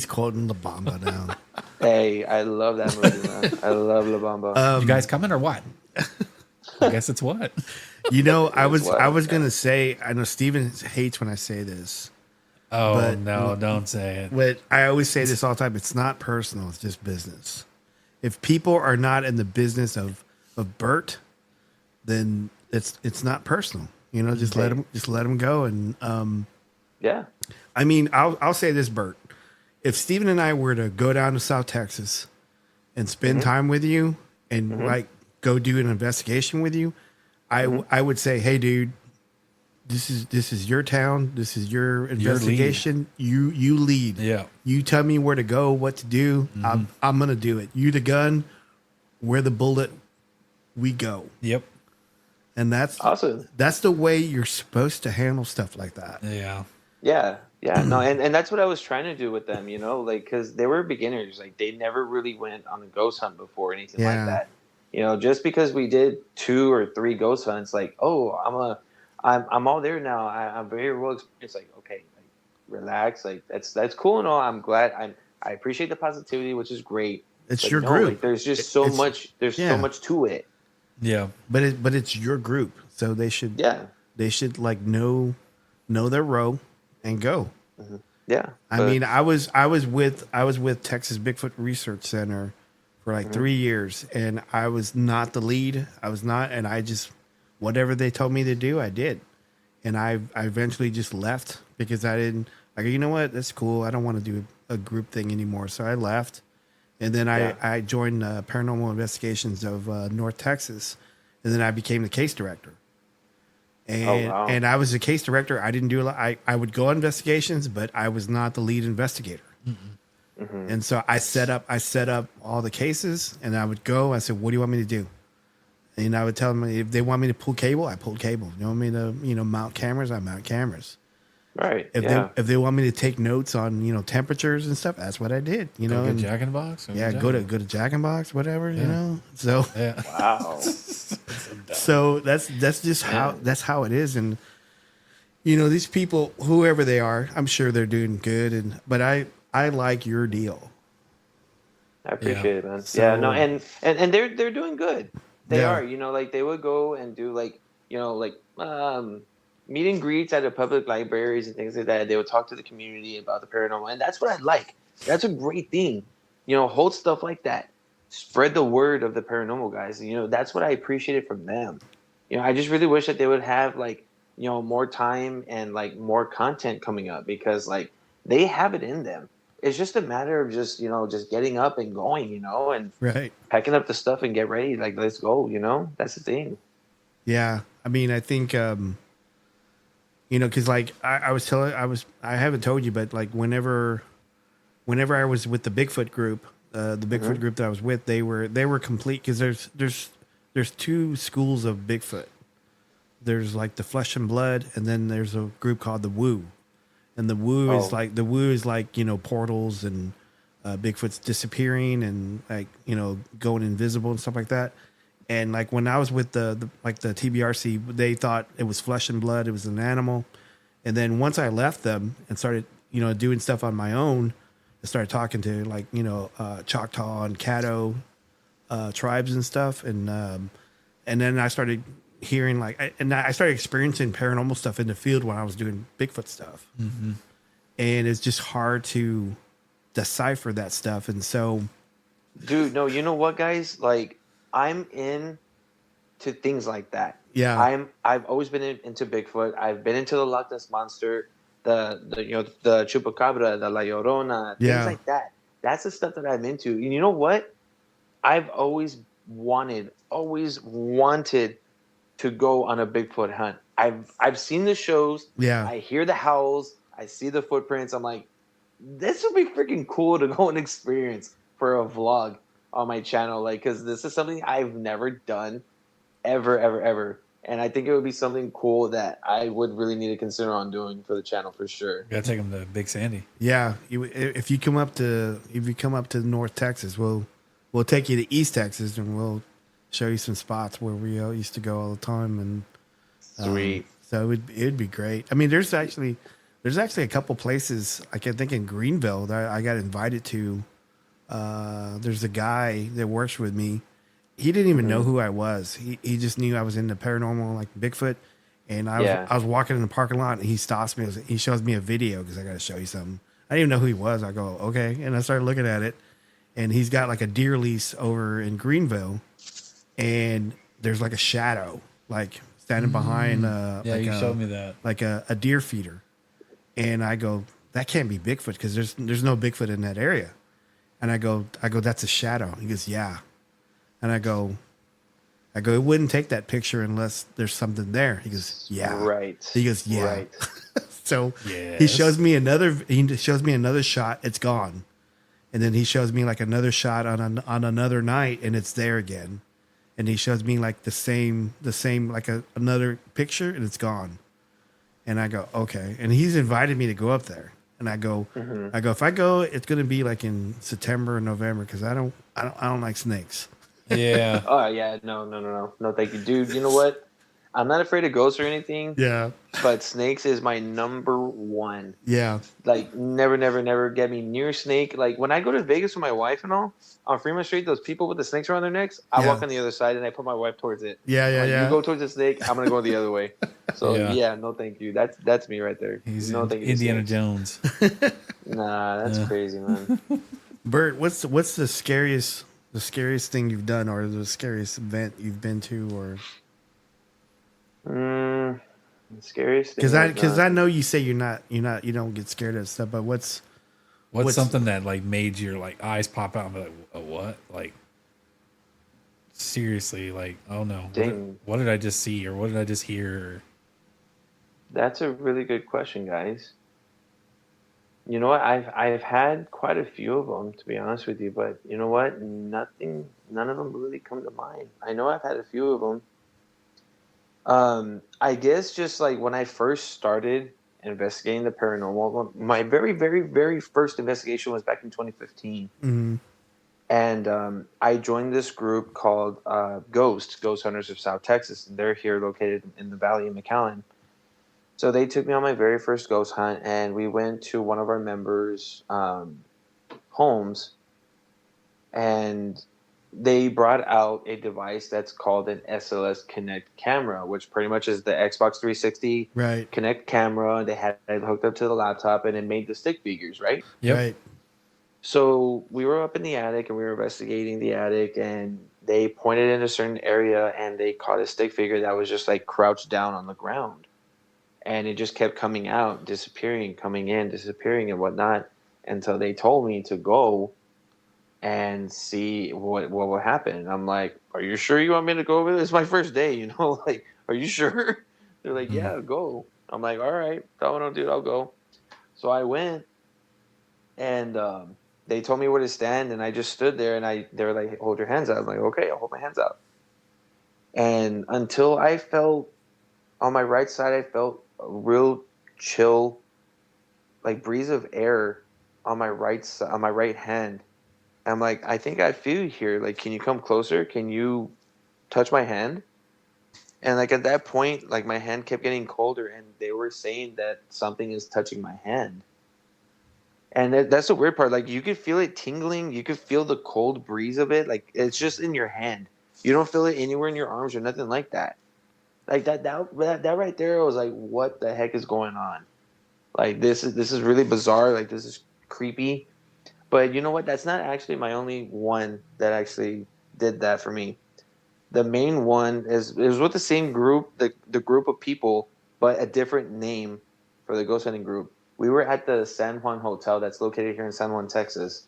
quoting La Bamba now. Hey, I love that movie, man. I love La Bamba. You guys coming or what? I guess it's what. You know, I was gonna say. I know Steven hates when I say this. Oh, but, no, don't say it. But I always say this all the time. It's not personal. It's just business. If people are not in the business of Bert, then it's not personal. You know, just let them go. And yeah. I mean, I'll say this, Bert. If Steven and I were to go down to South Texas and spend time with you and like go do an investigation with you, I would say, hey, dude. This is your town. This is your investigation. You lead. Yeah. You tell me where to go, what to do. I'm gonna do it. You the gun, we're the bullet. We go. Yep. And that's awesome. That's the way you're supposed to handle stuff like that. Yeah. Yeah. Yeah. No, and that's what I was trying to do with them. You know, like because they were beginners. Like they never really went on a ghost hunt before or anything like that. You know, just because we did 2 or 3 ghost hunts, like I'm all there now. I'm very well experienced. Like, okay, like, relax. Like, that's cool and all. I'm glad. I appreciate the positivity, which is great. It's but your group. Like, there's just so much. There's so much to it. Yeah, but it's your group, so they should. Yeah. They should like know their row and go. Mm-hmm. Yeah. I mean, I was with Texas Bigfoot Research Center for like 3 years, and I was not the lead. I was not, and I just. Whatever they told me to do, I did. And I eventually just left because I didn't, like, you know what? That's cool. I don't want to do a group thing anymore. So I left. And then I joined Paranormal Investigations of North Texas. And then I became the case director. And and I was the case director. I didn't do a lot. I would go on investigations, but I was not the lead investigator. And so I set up all the cases, and I would go. I said, what do you want me to do? And I would tell them if they want me to pull cable, I pulled cable. You want me to, mount cameras, I mount cameras. Right. If they want me to take notes on, temperatures and stuff, that's what I did. Go to Jack in the Box. Yeah, go to Jack in the Box, whatever. So wow. So that's just how it is. And these people, whoever they are, I'm sure they're doing good. But I I like your deal. I appreciate it, man. So, Yeah, no, and they're doing good. They yeah. are, like they would go and do like, like meet and greets at the public libraries and things like that. They would talk to the community about the paranormal, and that's what I like. That's a great thing. Hold stuff like that. Spread the word of the paranormal guys. That's what I appreciated from them. I just really wish that they would have like, more time and like more content coming up, because like they have it in them. It's just a matter of just getting up and going, and Right. packing up the stuff and get ready. Like, let's go, that's the thing. Yeah. I mean, I think, cause like I haven't told you, but like whenever I was with the Bigfoot group, group that I was with, they were complete. Cause there's two schools of Bigfoot. There's like the flesh and blood. And then there's a group called the Woo. And the woo is like, portals and Bigfoot's disappearing and like, going invisible and stuff like that. And like when I was with the TBRC, they thought it was flesh and blood. It was an animal. And then once I left them and started, doing stuff on my own, I started talking to like, Choctaw and Caddo tribes and stuff. And then I started hearing I started experiencing paranormal stuff in the field when I was doing Bigfoot stuff. Mm-hmm. And it's just hard to decipher that stuff. And so, dude, no, you know what, guys? Like, I'm in to things like that. Yeah. I've always been into Bigfoot. I've been into the Loch Ness Monster, the Chupacabra, the La Llorona, things like that. That's the stuff that I'm into. And you know what? I've always wanted to go on a Bigfoot hunt. I've seen the shows. Yeah. I hear the howls. I see the footprints. I'm like, this would be freaking cool to go and experience for a vlog on my channel. Like, because this is something I've never done ever. And I think it would be something cool that I would really need to consider on doing for the channel for sure. You gotta take them to Big Sandy. Yeah. If you come up to North Texas, we'll take you to East Texas and we'll show you some spots where we used to go all the time. And sweet. So it'd be great. I mean, there's actually a couple places I can think in Greenville that I got invited to. There's a guy that works with me. He didn't even know who I was. He just knew I was into paranormal, like Bigfoot. And I was walking in the parking lot and he stops me. He shows me a video because I got to show you something. I didn't even know who he was. I go, okay. And I started looking at it. And he's got like a deer lease over in Greenville. And there's like a shadow, like standing behind. You showed me that. Like a deer feeder. And I go, that can't be Bigfoot because there's no Bigfoot in that area. And I go, that's a shadow. He goes, yeah. And I go, it wouldn't take that picture unless there's something there. He goes, yeah. Right. He goes, yeah. Right. So he shows me another shot. It's gone. And then he shows me like another shot on another night and it's there again. And he shows me like the same like another picture and it's gone. And I go, okay. And he's invited me to go up there. And I go, if I go, it's going to be like in September or November because I don't like snakes. Yeah. Oh yeah, no, thank you, dude. You know what? I'm not afraid of ghosts or anything. Yeah. But snakes is my number one. Yeah. Like never get me near snake. Like when I go to Vegas with my wife and all on Fremont Street, those people with the snakes around their necks, I walk on the other side and I put my wife towards it. Yeah. You go towards the snake, I'm gonna go the other way. So no, thank you. That's me right there. He's no, thank you. Indiana Jones. Nah, that's crazy, man. Bert, what's the scariest thing you've done or the scariest event you've been to or? Scariest thing. Because I know you say you don't get scared of stuff, but what's something that like made your like eyes pop out and be like, what? Like seriously, like, oh no, what did I just see or what did I just hear? That's a really good question, guys. You know what? I've had quite a few of them, to be honest with you, but you know what? None of them really come to mind. I know I've had a few of them. I guess just like when I first started investigating the paranormal, my very, very, very first investigation was back in 2015. Mm-hmm. And I joined this group called Ghost Hunters of South Texas. And they're here located in the Valley of McAllen. So they took me on my very first ghost hunt, and we went to one of our members' homes, and they brought out a device that's called an SLS Connect camera, which pretty much is the Xbox 360 Right. Connect camera. They had it hooked up to the laptop, and it made the stick figures, right? Yep. Right. So we were up in the attic, and we were investigating the attic, and they pointed in a certain area, and they caught a stick figure that was just like crouched down on the ground. And it just kept coming out, disappearing, coming in, disappearing, and whatnot, until they told me to go and see what will happen. And I'm like, "Are you sure you want me to go over this? It's my first day, you know? Like, are you sure?" They're like, "Yeah, go." I'm like, "All right, tell me what I'll do. I'll go." So I went, and they told me where to stand, and I just stood there, and they were like, "Hold your hands out." I'm like, "Okay, I'll hold my hands out." And until I felt on my right side, I felt a real chill, like breeze of air on my right side, on my right hand. I'm like, "I think I feel you here. Like, can you come closer? Can you touch my hand?" And like at that point, like my hand kept getting colder, and they were saying that something is touching my hand. And that's the weird part. Like you could feel it tingling. You could feel the cold breeze of it. Like it's just in your hand. You don't feel it anywhere in your arms or nothing like that. Like that right there, I was like, what the heck is going on? Like this is really bizarre. Like this is creepy. But you know what? That's not actually my only one that actually did that for me. The main one is it was with the same group, the group of people, but a different name for the ghost hunting group. We were at the San Juan Hotel that's located here in San Juan, Texas.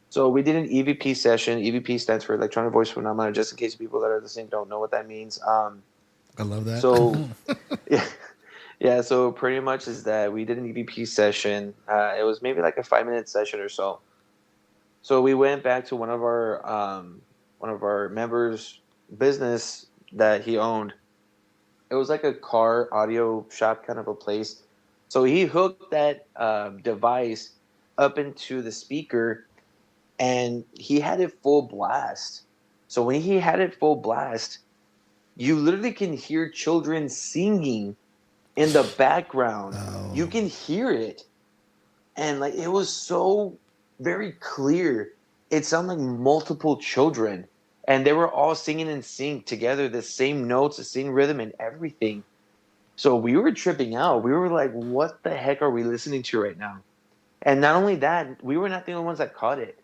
So we did an EVP session. EVP stands for electronic voice phenomena, just in case people that are listening don't know what that means. I love that. So yeah, yeah. So pretty much is that we did an EVP session. It was maybe like a 5-minute session or so. So we went back to one of our members' business that he owned. It was like a car audio shop kind of a place. So he hooked that device up into the speaker, and he had it full blast. So when he had it full blast, you literally can hear children singing in the background. Oh. You can hear it. And like it was so very clear. It sounded like multiple children. And they were all singing in sync together, the same notes, the same rhythm and everything. So we were tripping out. We were like, what the heck are we listening to right now? And not only that, we were not the only ones that caught it.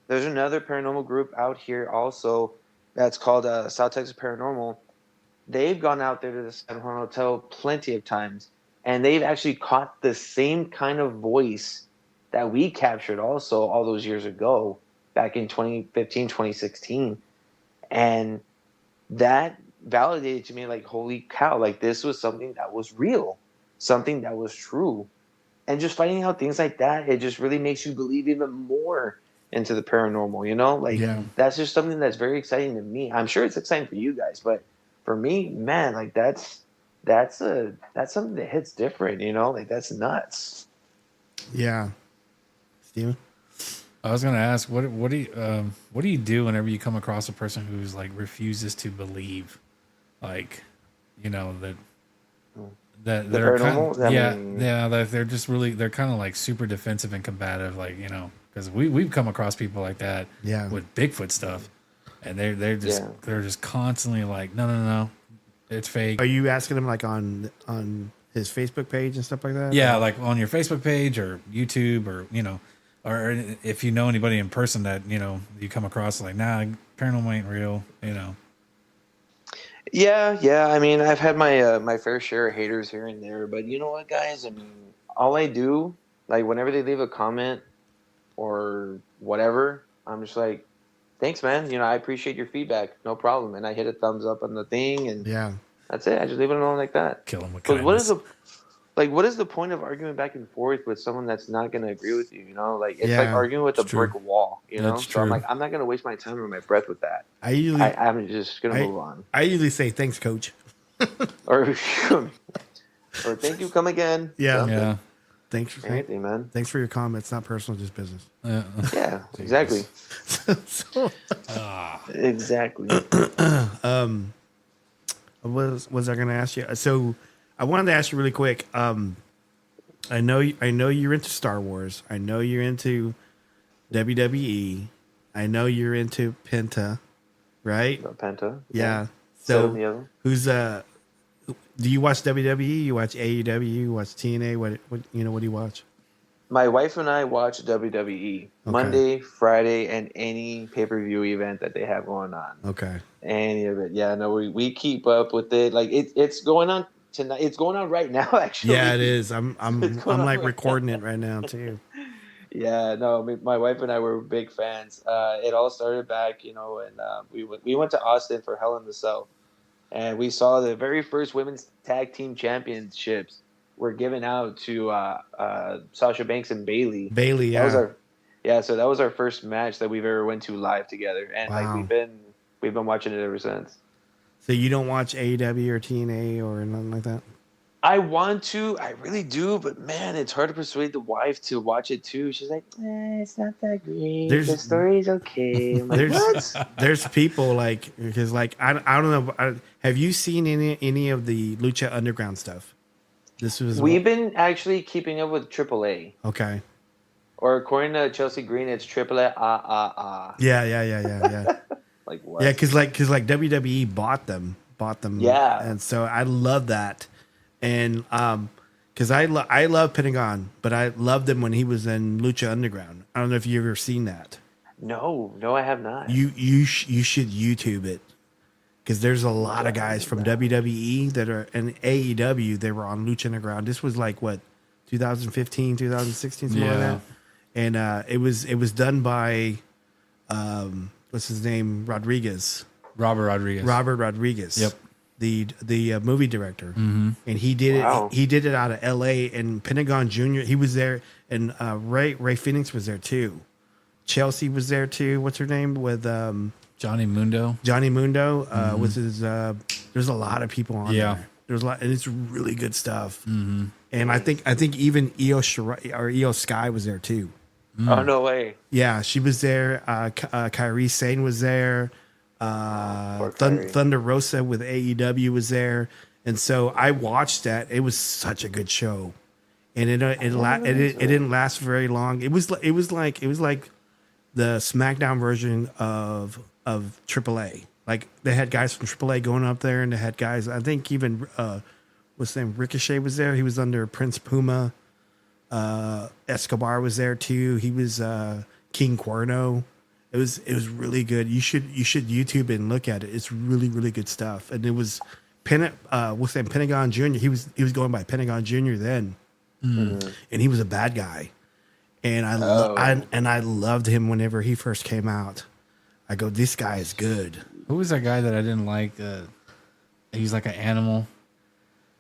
There's another paranormal group out here also that's called South Texas Paranormal. They've gone out there to the San Juan Hotel plenty of times, and they've actually caught the same kind of voice that we captured also all those years ago, back in 2015, 2016. And that validated to me, like, holy cow, like this was something that was real, something that was true. And just finding out things like that, it just really makes you believe even more into the paranormal, you know? Like, that's just something that's very exciting to me. I'm sure it's exciting for you guys, but for me, man, like that's something that hits different, you know? Like that's nuts. Yeah. Steven? I was gonna ask, what do you do whenever you come across a person who's like refuses to believe, like, you know, that The they're paranormal? that they're just really, they're kind of like super defensive and combative, like, you know, because we've come across people like that with Bigfoot stuff, and they're just constantly like, no, it's fake. Are you asking him like on his Facebook page and stuff like that? Yeah, like on your Facebook page or YouTube, or, you know, or if you know anybody in person that, you know, you come across like, nah, paranormal ain't real, you know. Yeah. I mean, I've had my my fair share of haters here and there, but you know what, guys? I mean, all I do, like, whenever they leave a comment or whatever, I'm just like, thanks, man. You know, I appreciate your feedback. No problem. And I hit a thumbs up on the thing, and that's it. I just leave it alone like that. Kill them with kindness. kindness. What is the point of arguing back and forth with someone that's not going to agree with you? You know, like it's like arguing with a brick wall. You know, so I'm like, I'm not going to waste my time or my breath with that. I'm just going to move on. I usually say thanks, coach, or thank you, come again. Yeah. Thanks for anything, man. Thanks for your comments. Not personal, just business. Yeah, exactly. Exactly. What was I going to ask you? So I wanted to ask you really quick. I know you're into Star Wars. I know you're into WWE. I know you're into Penta, right? Penta. Yeah. So So who's do you watch WWE? You watch AEW? You watch TNA? What what do you watch? My wife and I watch WWE Monday, Friday, and any pay-per-view event that they have going on. Okay. Any of it. Yeah, no, we keep up with it. Like it's going on tonight. It's going on right now, actually. Yeah, it is. I'm like right recording it right now too. Yeah, no, my wife and I were big fans. It all started back, and we went to Austin for Hell in the Cell, and we saw the very first women's tag team championships were given out to Sasha Banks and Bailey. Bailey, That was yeah. so that was our first match that we've ever went to live together, and like Wow. we've been watching it ever since. So you don't watch AEW or TNA or nothing like that? I want to, I really do, but man, it's hard to persuade the wife to watch it too. She's like, it's not that great. The story's okay. I'm like, what? There's people like, because like I don't know. Have you seen any of the Lucha Underground stuff? We've been actually keeping up with AAA. Okay. Or according to Chelsea Green, it's AAA. Yeah. Like what? Yeah, because like WWE bought them. Yeah. And so I love that, and because I love Pentagon, but I loved him when he was in Lucha Underground. I don't know if you ever seen that. No, I have not. You should YouTube it, because there's a lot of guys from WWE that are in AEW. They were on Lucha Underground. This was like what, 2015, 2016, something like that. And it was done by what's his name, Robert Rodriguez. Yep. The movie director. Mm-hmm. And he did it. He did it out of L.A. and Pentagon Jr. He was there, and Ray Phoenix was there too. Chelsea was there too. What's her name with Johnny Mundo? Was his. There's a lot of people on there. There's a lot, and it's really good stuff. Mm-hmm. And I think even Io Sky was there too. Oh, no way. Yeah, she was there. Kairi Sane was there. Thunder Rosa with AEW was there. And so I watched that. It was such a good show. And it didn't last very long. It was like the SmackDown version of AAA. Like they had guys from AAA going up there, and they had guys, I think even what's his name, Ricochet was there. He was under Prince Puma. Escobar was there too. He was King Cuerno. It was really good. You should YouTube it and look at it. It's really, really good stuff. And it was Pentagon Jr. He was going by Pentagon Jr. then, and he was a bad guy. And I loved him whenever he first came out. I go, this guy is good. Who was that guy that I didn't like? He's like an animal.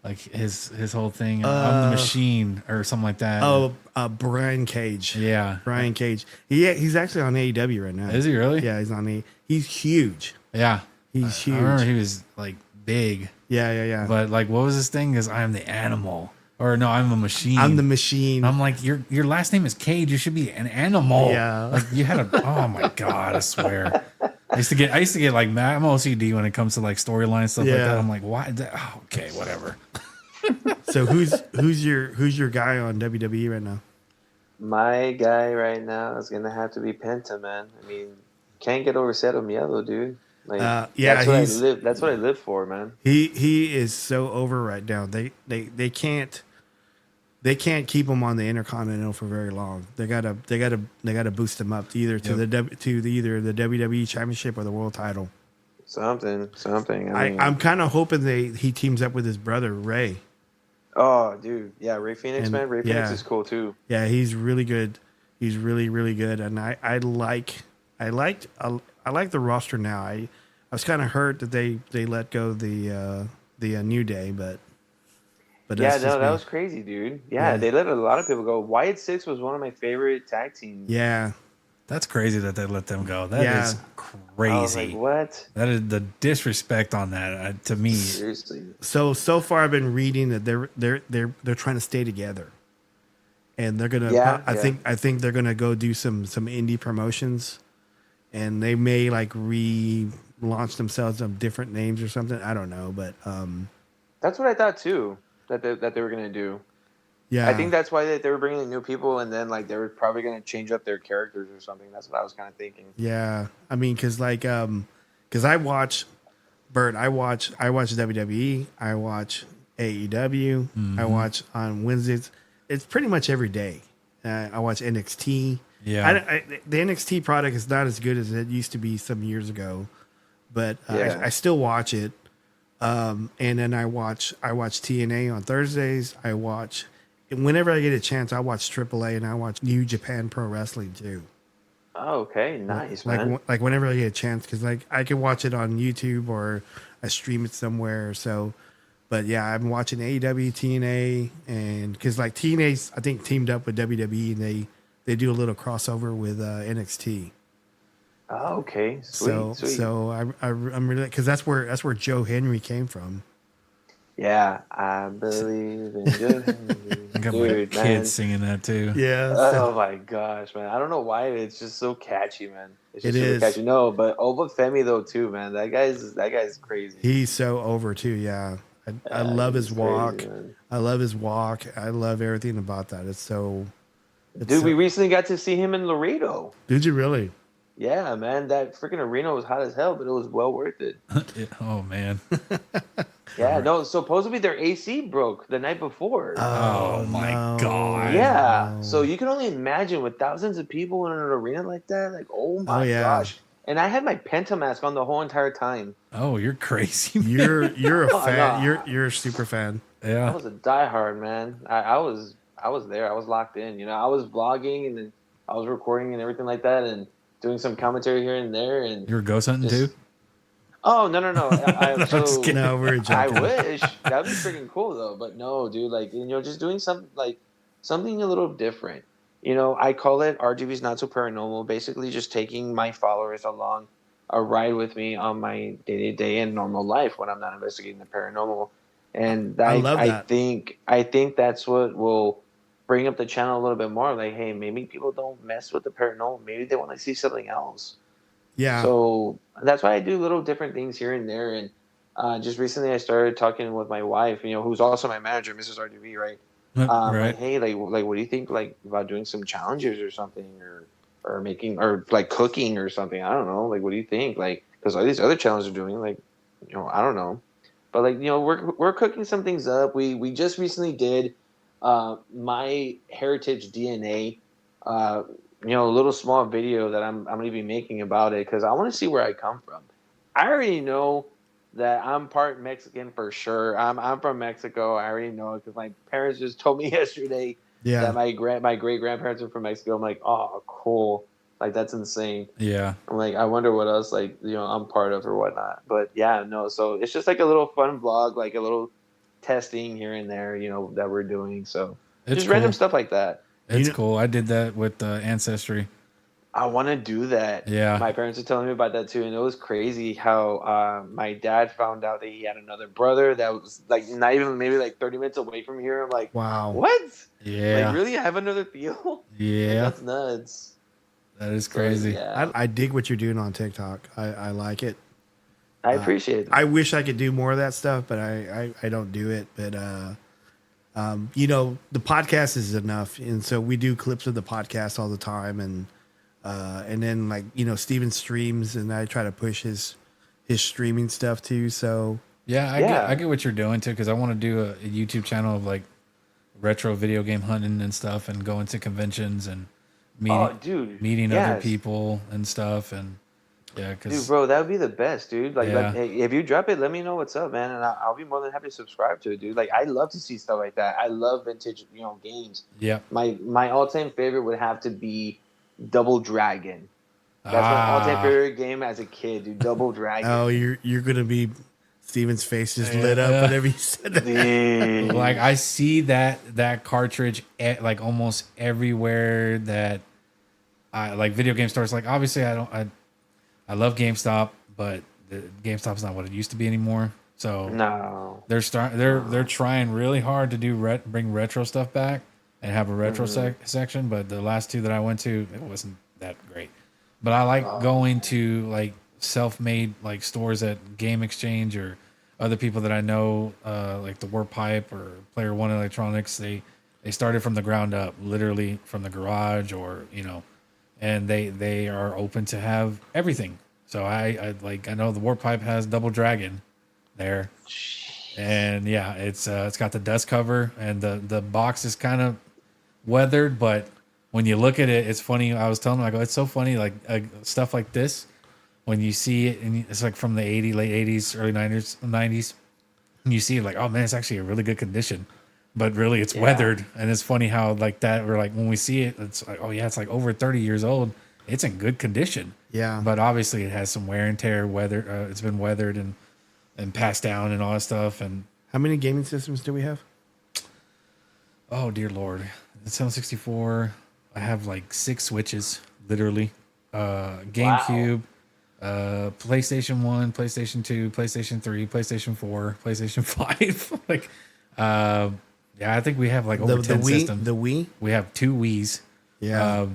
Like his whole thing, I'm the machine or something like that. Oh, Brian Cage. Yeah, Brian Cage. He's actually on AEW right now. Is he really? Yeah, he's on AEW. He's huge. Yeah, he's huge. I remember he was like big. Yeah. But like, what was his thing? Is I'm the animal, or no, I'm a machine. I'm the machine. I'm like, your last name is Cage. You should be an animal. Yeah. Like you had a. Oh my god! I swear. I used to get like mad. I'm OCD when it comes to like storyline stuff like that. I'm like, why? Okay, whatever. So who's your guy on WWE right now? My guy right now is gonna have to be Penta, man. I mean, can't get over Cero Miedo, dude. Like, that's what I live for, man. He is so over right now. They can't keep him on the Intercontinental for very long. They gotta boost him up to either the WWE Championship or the World Title. Something. I'm kind of hoping he teams up with his brother Ray. Oh, dude, yeah, Ray Phoenix, man. Ray Phoenix is cool too. Yeah, he's really good. He's really, really good, and I like the roster now. I was kind of hurt that they let go the New Day, but yeah, no, that was crazy, dude. Yeah, they let a lot of people go. Wyatt Six was one of my favorite tag teams. Yeah, that's crazy that they let them go. That is crazy. I was like, what? That is the disrespect on that to me. Seriously. So far, I've been reading that they're trying to stay together, and they're gonna. I think they're gonna go do some indie promotions, and they may like relaunch themselves on different names or something. I don't know, but that's what I thought too. That they were gonna do. Yeah. I think that's why they were bringing in new people, and then like they were probably going to change up their characters or something. That's what I was kind of thinking. Yeah. I mean, because like, because I watch Bert. I watch WWE. I watch AEW. I watch on Wednesdays. It's pretty much every day. I watch NXT. Yeah. The NXT product is not as good as it used to be some years ago, but I still watch it. And then I watch TNA on Thursdays. I watch whenever I get a chance. I watch AAA and I watch New Japan Pro Wrestling too. Oh, okay, nice, man. Like whenever I get a chance, because like I can watch it on YouTube or I stream it somewhere. So, but yeah, I'm watching AEW, TNA, and because like TNA's I think teamed up with WWE and they do a little crossover with NXT. Oh, okay, sweet. So I'm really because that's where Joe Henry came from. Yeah, I believe in Joe Henry. I got Dude, my man. kids singing that too. Yeah. Oh my gosh, man! I don't know why it's just so catchy, man. It's just It super is. catchy. No, but Obafemi though too, man. That guy's crazy. He's so over too. Yeah. I love his he's walk. crazy, man. I love his walk. I love everything about that. Dude, we recently got to see him in Laredo. Did you really? Yeah, man, that freaking arena was hot as hell, but it was well worth it. Oh man. Yeah, no, supposedly their AC broke the night before. Oh my God. Yeah, no. so you can only imagine with thousands of people in an arena like that. Like, oh my yeah. gosh! And I had my Penta mask on the whole entire time. Oh, you're crazy. Man. You're a Oh, fan. no. You're a super fan. I Yeah. was a diehard, man. I was there. I was locked in. You know, I was vlogging and then I was recording and everything like that, and doing some commentary here and there. And You were ghost hunting just- too? Oh no! No, we're joking. I wish that'd be freaking cool though, but no, dude. Like just doing something a little different. I call it RGV's Not So Paranormal. Basically, just taking my followers along a ride with me on my day-to-day and normal life when I'm not investigating the paranormal. And I love that. I think that's what will bring up the channel a little bit more. Like, hey, maybe people don't mess with the paranormal. Maybe they want to see something else. Yeah. So that's why I do little different things here and there. And just recently, I started talking with my wife, who's also my manager, Mrs. RGV, right? Right. Like, hey, like, what do you think, like, about doing some challenges or something, or making, or like cooking or something? I don't know. Like, what do you think? Like, because all these other challenges are doing, like, I don't know. But like, we're cooking some things up. We just recently did my heritage DNA. A little small video that I'm going to be making about it because I want to see where I come from. I already know that I'm part Mexican for sure. I'm from Mexico. I already know it because my parents just told me yesterday that my great grandparents are from Mexico. I'm like, oh, cool. Like, that's insane. Yeah. I'm like, I wonder what else, like, I'm part of or whatnot. But yeah, no. So it's just like a little fun vlog, like a little testing here and there, that we're doing. So It's just cool. random stuff like that. It's cool. I did that with Ancestry. I want to do that. Yeah. My parents were telling me about that too, and it was crazy how my dad found out that he had another brother that was like not even maybe like 30 minutes away from here. I'm like, Wow. what? Yeah. Like, really? I have another Theo? Yeah. Like, that's nuts. That is crazy. So, yeah. I dig what you're doing on TikTok. I like it. I appreciate it. I wish I could do more of that stuff, but I don't do it. But the podcast is enough, and so we do clips of the podcast all the time, and then like Steven streams, and I try to push his streaming stuff too. So Yeah, I get what you're doing too, because I want to do a YouTube channel of like retro video game hunting and stuff, and going to conventions and meeting other people and stuff, and dude, bro, that would be the best, dude. Like, hey, if you drop it, let me know what's up, man, and I'll be more than happy to subscribe to it, dude. Like, I love to see stuff like that. I love vintage, games. Yeah. My all-time favorite would have to be Double Dragon. That's my all-time favorite game as a kid, dude. Double Dragon. Oh, you're gonna be Steven's face just lit up whenever you said that. Like, I see that cartridge at like almost everywhere that I like video game stores. Like, obviously I love GameStop, but GameStop's not what it used to be anymore. So no, they're trying really hard to bring retro stuff back and have a retro section. But the last two that I went to, it wasn't that great. But I like going to like self-made like stores at Game Exchange or other people that I know, like the Warpipe or Player One Electronics. They started from the ground up, literally from the garage, or and they are open to have everything. So I know the Warp Pipe has Double Dragon there, and yeah, it's got the dust cover, and the box is kind of weathered, but when you look at it, it's funny. I was telling them, I go, it's so funny, like stuff like this, when you see it, and it's like from the late 80s, early 90s, and you see it like, oh man, it's actually a really good condition, but really it's weathered. And it's funny how like that, we're like, when we see it, it's like, oh yeah, it's like over 30 years old. It's in good condition. Yeah. But obviously it has some wear and tear, it's been weathered and passed down and all that stuff. And how many gaming systems do we have? Oh dear Lord. The 764, I have like 6 Switches, literally. GameCube, PlayStation 1, PlayStation 2, PlayStation 3, PlayStation 4, PlayStation 5. like, yeah, I think we have like over 10 systems. The Wii? We have 2 Wiis. Yeah.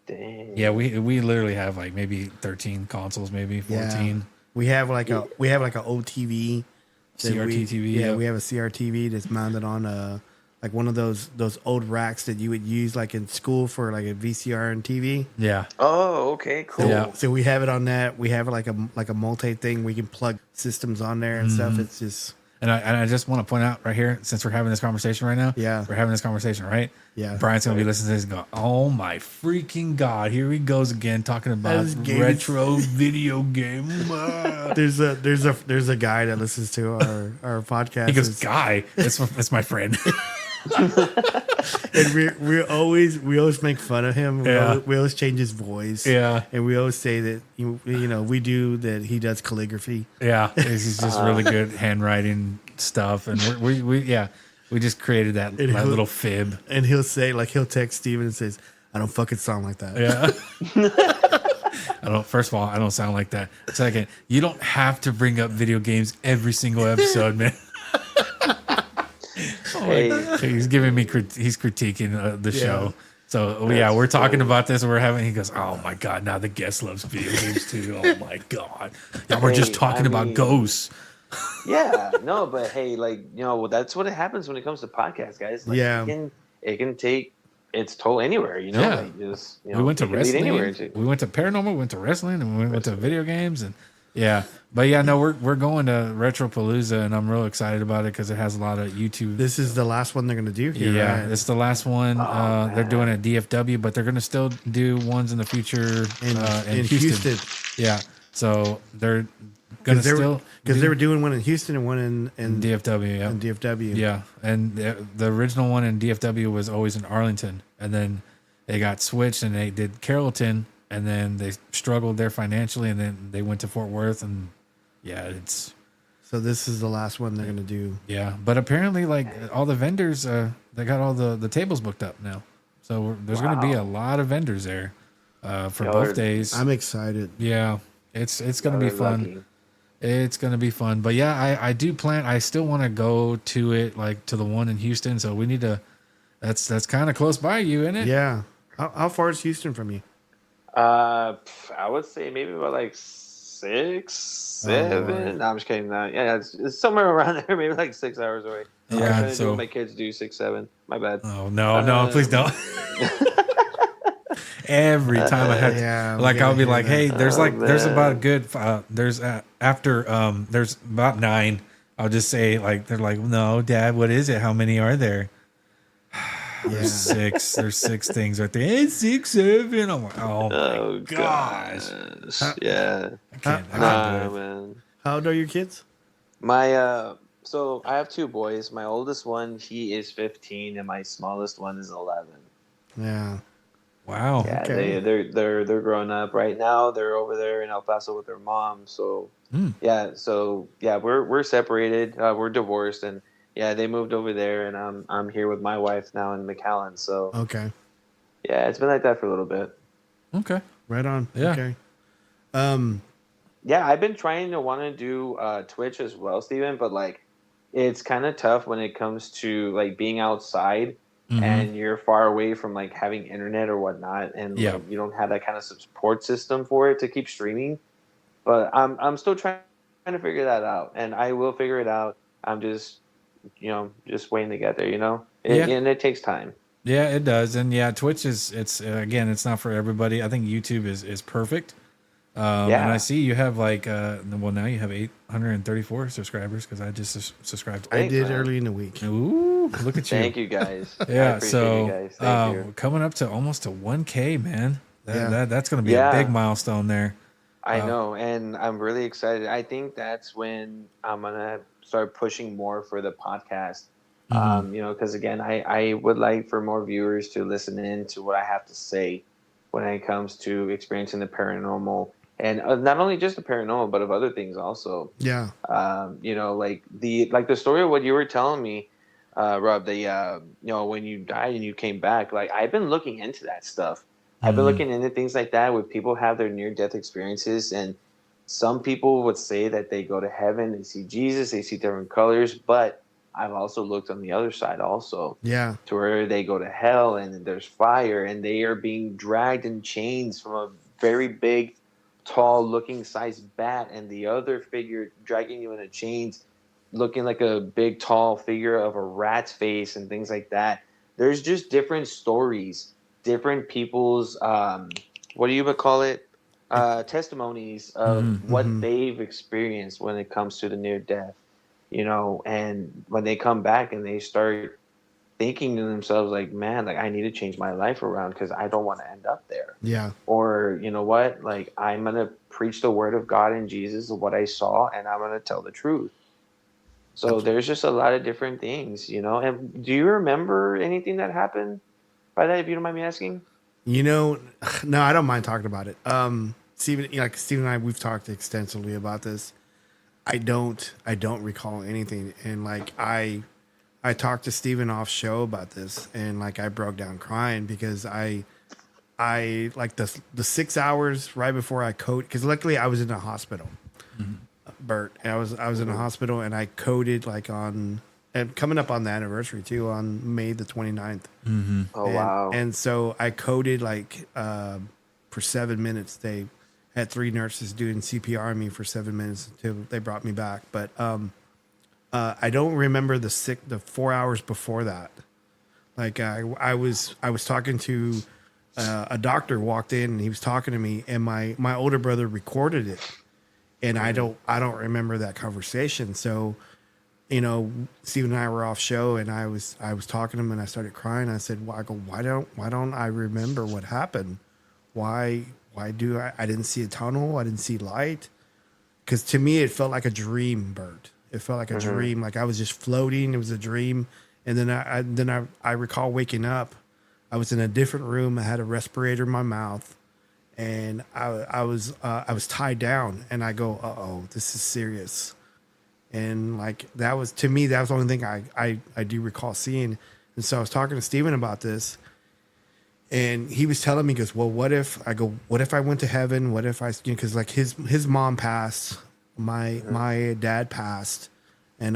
Dang. Yeah, we literally have like maybe 13 consoles, maybe 14. Yeah. We have like a OTV. CRT TV. Yeah, we have a CRTV that's mounted on like one of those old racks that you would use like in school for like a VCR and TV. Yeah. Oh, okay, cool. Yeah. So we have it on that. We have like a multi thing. We can plug systems on there and stuff. It's just. And I just want to point out right here, since we're having this conversation right now. Yeah. We're having this conversation, right? Yeah. Brian's going to be listening to this and go, oh my freaking God, here he goes again talking about retro video game. There's a guy that listens to our podcast. He goes, guy, that's my friend. And we always make fun of him. Yeah. We always change his voice. Yeah. And we always say that we do that. He does calligraphy. Yeah, he's just really good handwriting stuff, and we just created that little fib. And he'll say he'll text Steven and says, "I don't fucking sound like that." Yeah. First of all, I don't sound like that. Second, you don't have to bring up video games every single episode, man. Hey. He's giving me he's critiquing the show. So we're talking about this and he goes, oh my God, now the guest loves video games too. Oh my God. Yeah, we're just talking about ghosts. Yeah, no, but hey, that's what happens when it comes to podcasts, guys. It can take its toll anywhere, Yeah. We went to wrestling. Anywhere we went to paranormal, we went to wrestling, and we went to video games, and yeah. But yeah, no, we're going to Retropalooza, and I'm real excited about it because it has a lot of YouTube. This is the last one they're going to do here. Yeah, right? it's the last one. They're doing it at DFW, but they're going to still do ones in the future in Houston. Yeah, so they're going to still because they were doing one in Houston and one in DFW. Yeah, in DFW. Yeah, and the original one in DFW was always in Arlington, and then they got switched and they did Carrollton. And then they struggled there financially, and then they went to Fort Worth, and it's. So this is the last one they're gonna do. Yeah, but apparently, all the vendors, they got all the tables booked up now. So there's gonna be a lot of vendors there, for both days. I'm excited. Yeah, it's gonna be fun. Lucky. It's gonna be fun. But yeah, I do plan. I still want to go to it, to the one in Houston. So we need to. That's kind of close by you, isn't it? Yeah. How far is Houston from you? I would say maybe about 6, 7. No, I'm just kidding. Yeah, it's somewhere around there, maybe 6 hours away. Yeah, I'm trying to do what my kids do, 6, 7. My bad. Oh no, please don't. Every time I had, I'll be like, hey, there's about a good, there's about 9. I'll just say they're like, no, Dad, what is it? How many are there? There's 6. There's 6 things right there. It's 6, 7. I'm like, oh my gosh. Yeah. I can't do it. Man. How old are your kids? So I have 2 boys. My oldest one, he is 15, and my smallest one is 11. Yeah. Wow. Yeah, okay. they're growing up right now. They're over there in El Paso with their mom. So we're separated. We're divorced, and yeah, they moved over there, and I'm here with my wife now in McAllen. So okay. Yeah, it's been like that for a little bit. Okay. Right on. Yeah. Okay. Yeah, I've been trying to want to do Twitch as well, Steven, but it's kind of tough when it comes to being outside and you're far away from having internet or whatnot, and you don't have that kind of support system for it to keep streaming. But I'm still trying to figure that out, and I will figure it out. I'm just just waiting to get there. Yeah. And it takes time. Yeah, it does. And yeah, Twitch it's again, it's not for everybody. I think YouTube is perfect. And I see you have like, well, now you have 834 subscribers because I just subscribed. I did early in the week. Ooh, look at you. Thank you guys. Yeah, I appreciate you guys. Thank you. Coming up to almost to 1K, man. That's going to be a big milestone there. I know, and I'm really excited. I think that's when I'm gonna start pushing more for the podcast. Because again, I would like for more viewers to listen in to what I have to say when it comes to experiencing the paranormal, and not only just the paranormal, but of other things also. Yeah. Like the story of what you were telling me, Rob. When you died and you came back. Like I've been looking into that stuff. I've been looking into things like that where people have their near-death experiences, and some people would say that they go to heaven, they see Jesus, they see different colors, but I've also looked on the other side also. Yeah. To where they go to hell and there's fire and they are being dragged in chains from a very big, tall looking sized bat, and the other figure dragging you in a chains looking like a big, tall figure of a rat's face and things like that. There's just different stories. Different people's what do you would call it, testimonies of what they've experienced when it comes to the near death, and when they come back and they start thinking to themselves like, man, like I need to change my life around because I don't want to end up there. Yeah. Or you know what, like I'm gonna preach the word of God and Jesus of what I saw, and I'm gonna tell the truth. So there's just a lot of different things, and do you remember anything that happened by that, if you don't mind me asking? No, I don't mind talking about it. Steven, Steven and I, we've talked extensively about this. I don't recall anything. And like, I talked to Steven off show about this, and like, I broke down crying because I like the 6 hours right before I coded, because luckily I was in a hospital, Bert, and I was in a hospital, and I coded like on, and coming up on the anniversary too, on May the 29th. Oh, wow. And so I coded like for 7 minutes. They had 3 nurses doing CPR on me for 7 minutes until they brought me back. But I don't remember the 4 hours before that. Like I was talking to a doctor, walked in, and he was talking to me, and my older brother recorded it, and I don't remember that conversation. So, Steve and I were off show, and I was talking to him, and I started crying. I said, "Well, why don't I remember what happened? Why do I didn't see a tunnel? I didn't see light? Because to me, it felt like a dream, Bert. It felt like a dream. Like I was just floating. It was a dream. And then I recall waking up. I was in a different room. I had a respirator in my mouth, and I was tied down. And I go, uh-oh, this is serious. And like that was, to me, that was the only thing I do recall seeing. And so I was talking to Steven about this, and he was telling me, he goes, well, what if I went to heaven? What if because like his mom passed, my dad passed, and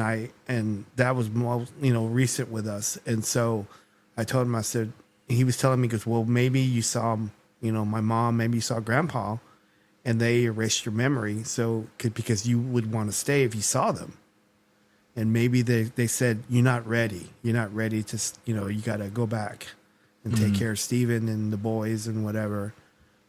that was recent with us. And so I told him, I said, he was telling me, he goes, well, maybe you saw, my mom, maybe you saw grandpa, and they erased your memory. So because you would want to stay if you saw them. And maybe they said, you're not ready to, you got to go back and take care of Steven and the boys and whatever.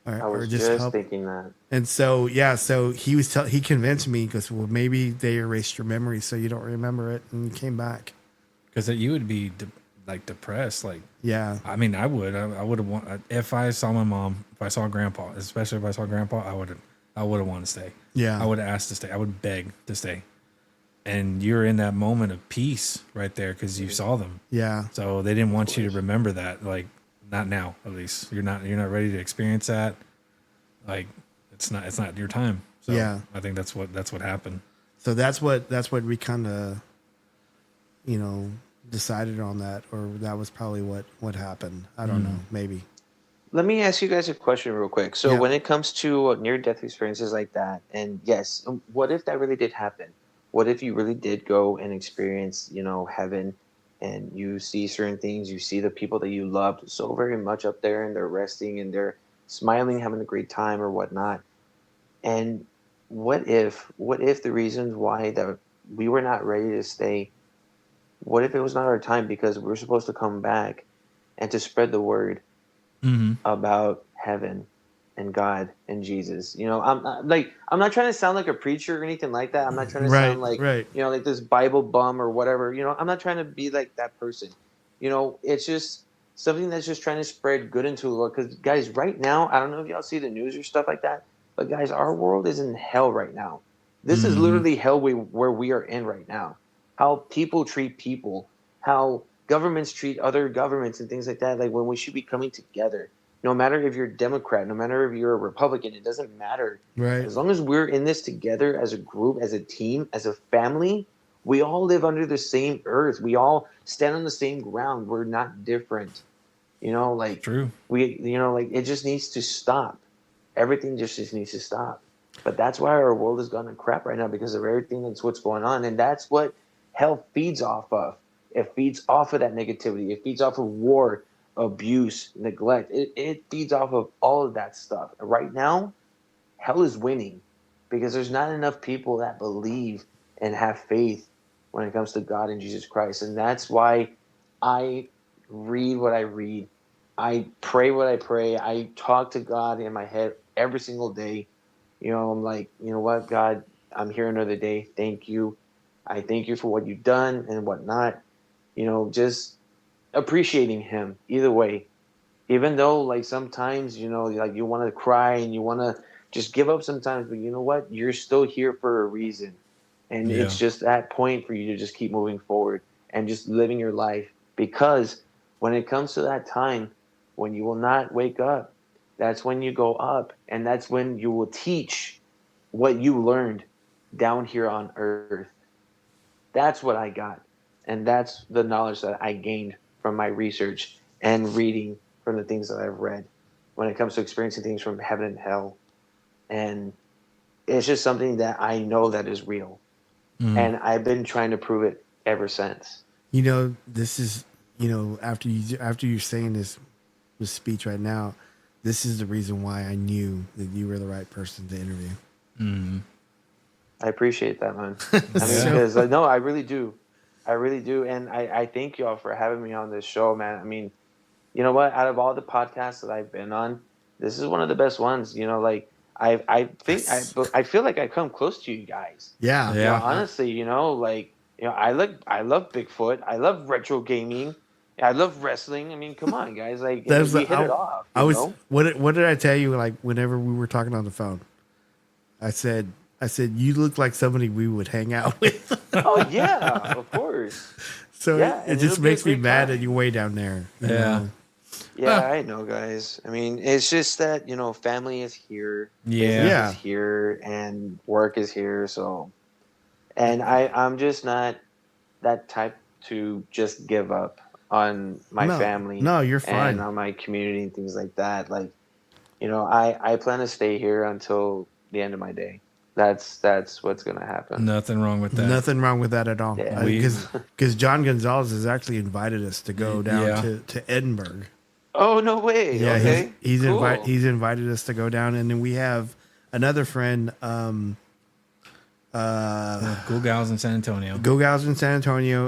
I was just thinking that. And so, so he convinced me, because, well, maybe they erased your memory so you don't remember it, and you came back. Because you would be depressed. Like, yeah. I mean, I would have if I saw my mom, if I saw grandpa, especially if I saw grandpa, I would have wanted to stay. Yeah. I would have asked to stay. I would beg to stay. And you're in that moment of peace right there because you saw them. Yeah. So they didn't want you to remember that. Like, not now, at least. You're not ready to experience that. Like, it's not your time. So yeah. I think that's what happened. So that's what we kind of, decided on that, or that was probably what happened. I don't know, maybe. Let me ask you guys a question real quick. So when it comes to near-death experiences like that, and yes, what if that really did happen? What if you really did go and experience, heaven, and you see certain things, you see the people that you loved so very much up there, and they're resting and they're smiling, having a great time or whatnot. And what if the reasons why that we were not ready to stay what if it was not our time, because we're supposed to come back and to spread the word about heaven and God and Jesus. You know, I'm not trying to sound like a preacher or anything like that. I'm not trying to sound like, like this Bible bum or whatever. You know, I'm not trying to be like that person. You know, it's just something that's just trying to spread good into the world. Because guys, right now, I don't know if y'all see the news or stuff like that, but guys, our world is in hell right now. This is literally hell where we are in right now. How people treat people, how governments treat other governments and things like that. Like when we should be coming together. No matter if you're a Democrat, no matter if you're a Republican, it doesn't matter. Right. As long as we're in this together as a group, as a team, as a family, we all live under the same earth. We all stand on the same ground. We're not different. You know, like True. Like it just needs to stop. Everything just needs to stop. But that's why our world is gone to crap right now, because of everything that's what's going on. And that's what hell feeds off of. It feeds off of that negativity. It feeds off of war, abuse, neglect. It feeds off of all of that stuff. Right now, hell is winning because there's not enough people that believe and have faith when it comes to God and Jesus Christ. And that's why I read what I read. I pray what I pray. I talk to God in my head every single day. You know, I'm like, you know what, God, I'm here another day. Thank you. I thank you for what you've done and whatnot. You know, just appreciating him either way. Even though, like, sometimes, you know, like you want to cry and you want to just give up sometimes, but you know what? You're still here for a reason. And it's just that point for you to just keep moving forward and just living your life. Because when it comes to that time when you will not wake up, that's when you go up, and that's when you will teach what you learned down here on earth. That's what I got. And that's the knowledge that I gained from my research and reading from the things that I've read when it comes to experiencing things from heaven and hell. And it's just something that I know that is real. And I've been trying to prove it ever since. You know, this is, you know, after you're saying this speech right now, this is the reason why I knew that you were the right person to interview. I appreciate that, man. I mean, because no, I really do. I really do. And I thank y'all for having me on this show, man. I mean, you know what? Out of all the podcasts that I've been on, this is one of the best ones. You know, like I feel like I come close to you guys. Yeah. You know, honestly, you know, like, you know, I love Bigfoot. I love retro gaming. I love wrestling. I mean, come on, guys. Like, we hit it off. What did I tell you? Like, whenever we were talking on the phone, I said, you look like somebody we would hang out with. Oh yeah, of course. So it just makes me mad that you're way down there. You know? Yeah, I know, guys. I mean, it's just that, you know, family is here. Yeah. Business is here, and work is here. So, and I'm just not that type to just give up on my family. No, you're fine. And on my community and things like that. Like, you know, I plan to stay here until the end of my day. That's what's gonna happen. Nothing wrong with that. Nothing wrong with that at all. Because John Gonzalez has actually invited us to go down to Edinburgh. Oh, no way. Yeah, okay. he's invited us to go down, and then we have another friend, Go Gals in San Antonio.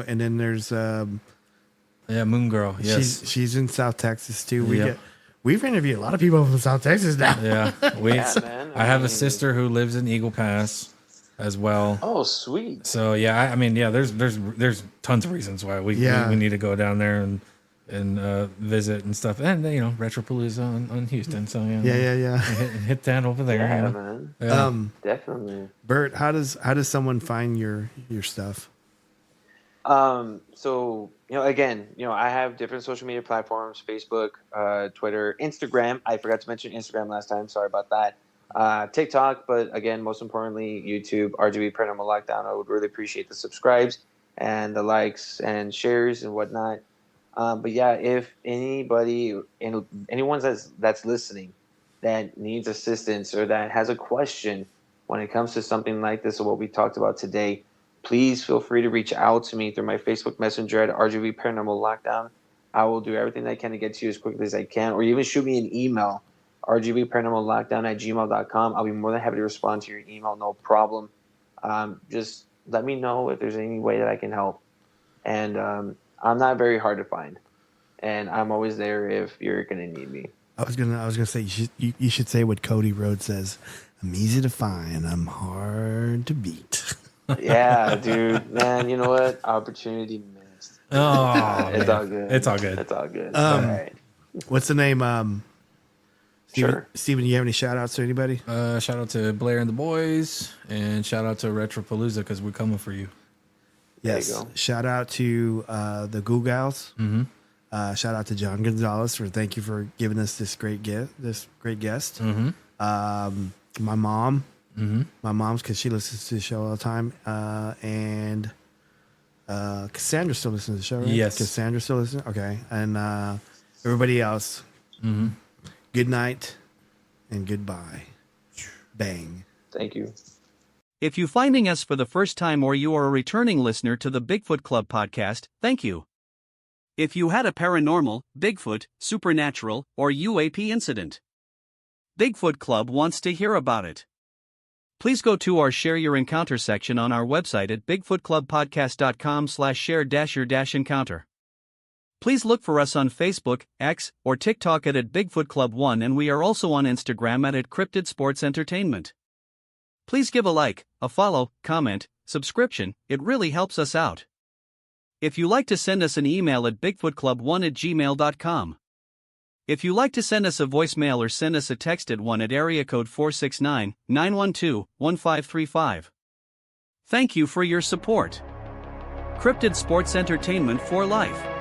And then there's Moon Girl. Yes, she's in South Texas too. We've interviewed a lot of people from South Texas now. Yeah, man. I have a sister who lives in Eagle Pass as well. Oh, sweet. So yeah, I mean, yeah, there's tons of reasons why we need to go down there and visit and stuff, and you know, Retropalooza on Houston. So yeah. Hit that over there. Yeah, you know? man. Yeah. Definitely. Bert, how does someone find your stuff? So, you know, again, you know, I have different social media platforms: Facebook, Twitter, Instagram. I forgot to mention Instagram last time. Sorry about that. TikTok, but again, most importantly, YouTube, RGV Paranormal Lockdown. I would really appreciate the subscribes and the likes and shares and whatnot. But yeah, if anyone that's listening that needs assistance or that has a question when it comes to something like this or what we talked about today, please feel free to reach out to me through my Facebook Messenger at RGV Paranormal Lockdown. I will do everything I can to get to you as quickly as I can, or even shoot me an email, rgvparanormallockdown@gmail.com. I'll be more than happy to respond to your email, no problem. Just let me know if there's any way that I can help. and I'm not very hard to find, and I'm always there if you're gonna need me. I was gonna say you should say what Cody Rhodes says. I'm easy to find. I'm hard to beat. Yeah, dude, man. You know what? Opportunity missed. Oh, it's all good. It's all good. It's all good. All right. What's the name? Steven, Sure. Steven, do you have any shout outs to anybody? Shout out to Blair and the boys, and shout out to Retropalooza because we're coming for you. Yes. There you go. Shout out to the Goo Gals. Mm-hmm. Shout out to John Gonzalez thank you for giving us this great guest. Mm-hmm. My mom. Mm-hmm. My mom's because she listens to the show all the time. And Cassandra still listens to the show, right? Yes. Cassandra still listens. Okay. And everybody else. Mm-hmm. Good night and goodbye. Bang. Thank you. If you're finding us for the first time or you are a returning listener to the Bigfoot Club podcast, thank you. If you had a paranormal, Bigfoot, supernatural, or UAP incident, Bigfoot Club wants to hear about it. Please go to our Share Your Encounter section on our website at bigfootclubpodcast.com/share-your-encounter. Please look for us on Facebook, X, or TikTok at Bigfoot Club 1, and we are also on Instagram at Cryptid Sports Entertainment. Please give a like, a follow, comment, subscription, it really helps us out. If you like to send us an email at bigfootclub1@gmail.com. If you like to send us a voicemail or send us a text at 1 at area code 469-912-1535. Thank you for your support. Cryptid Sports Entertainment for life.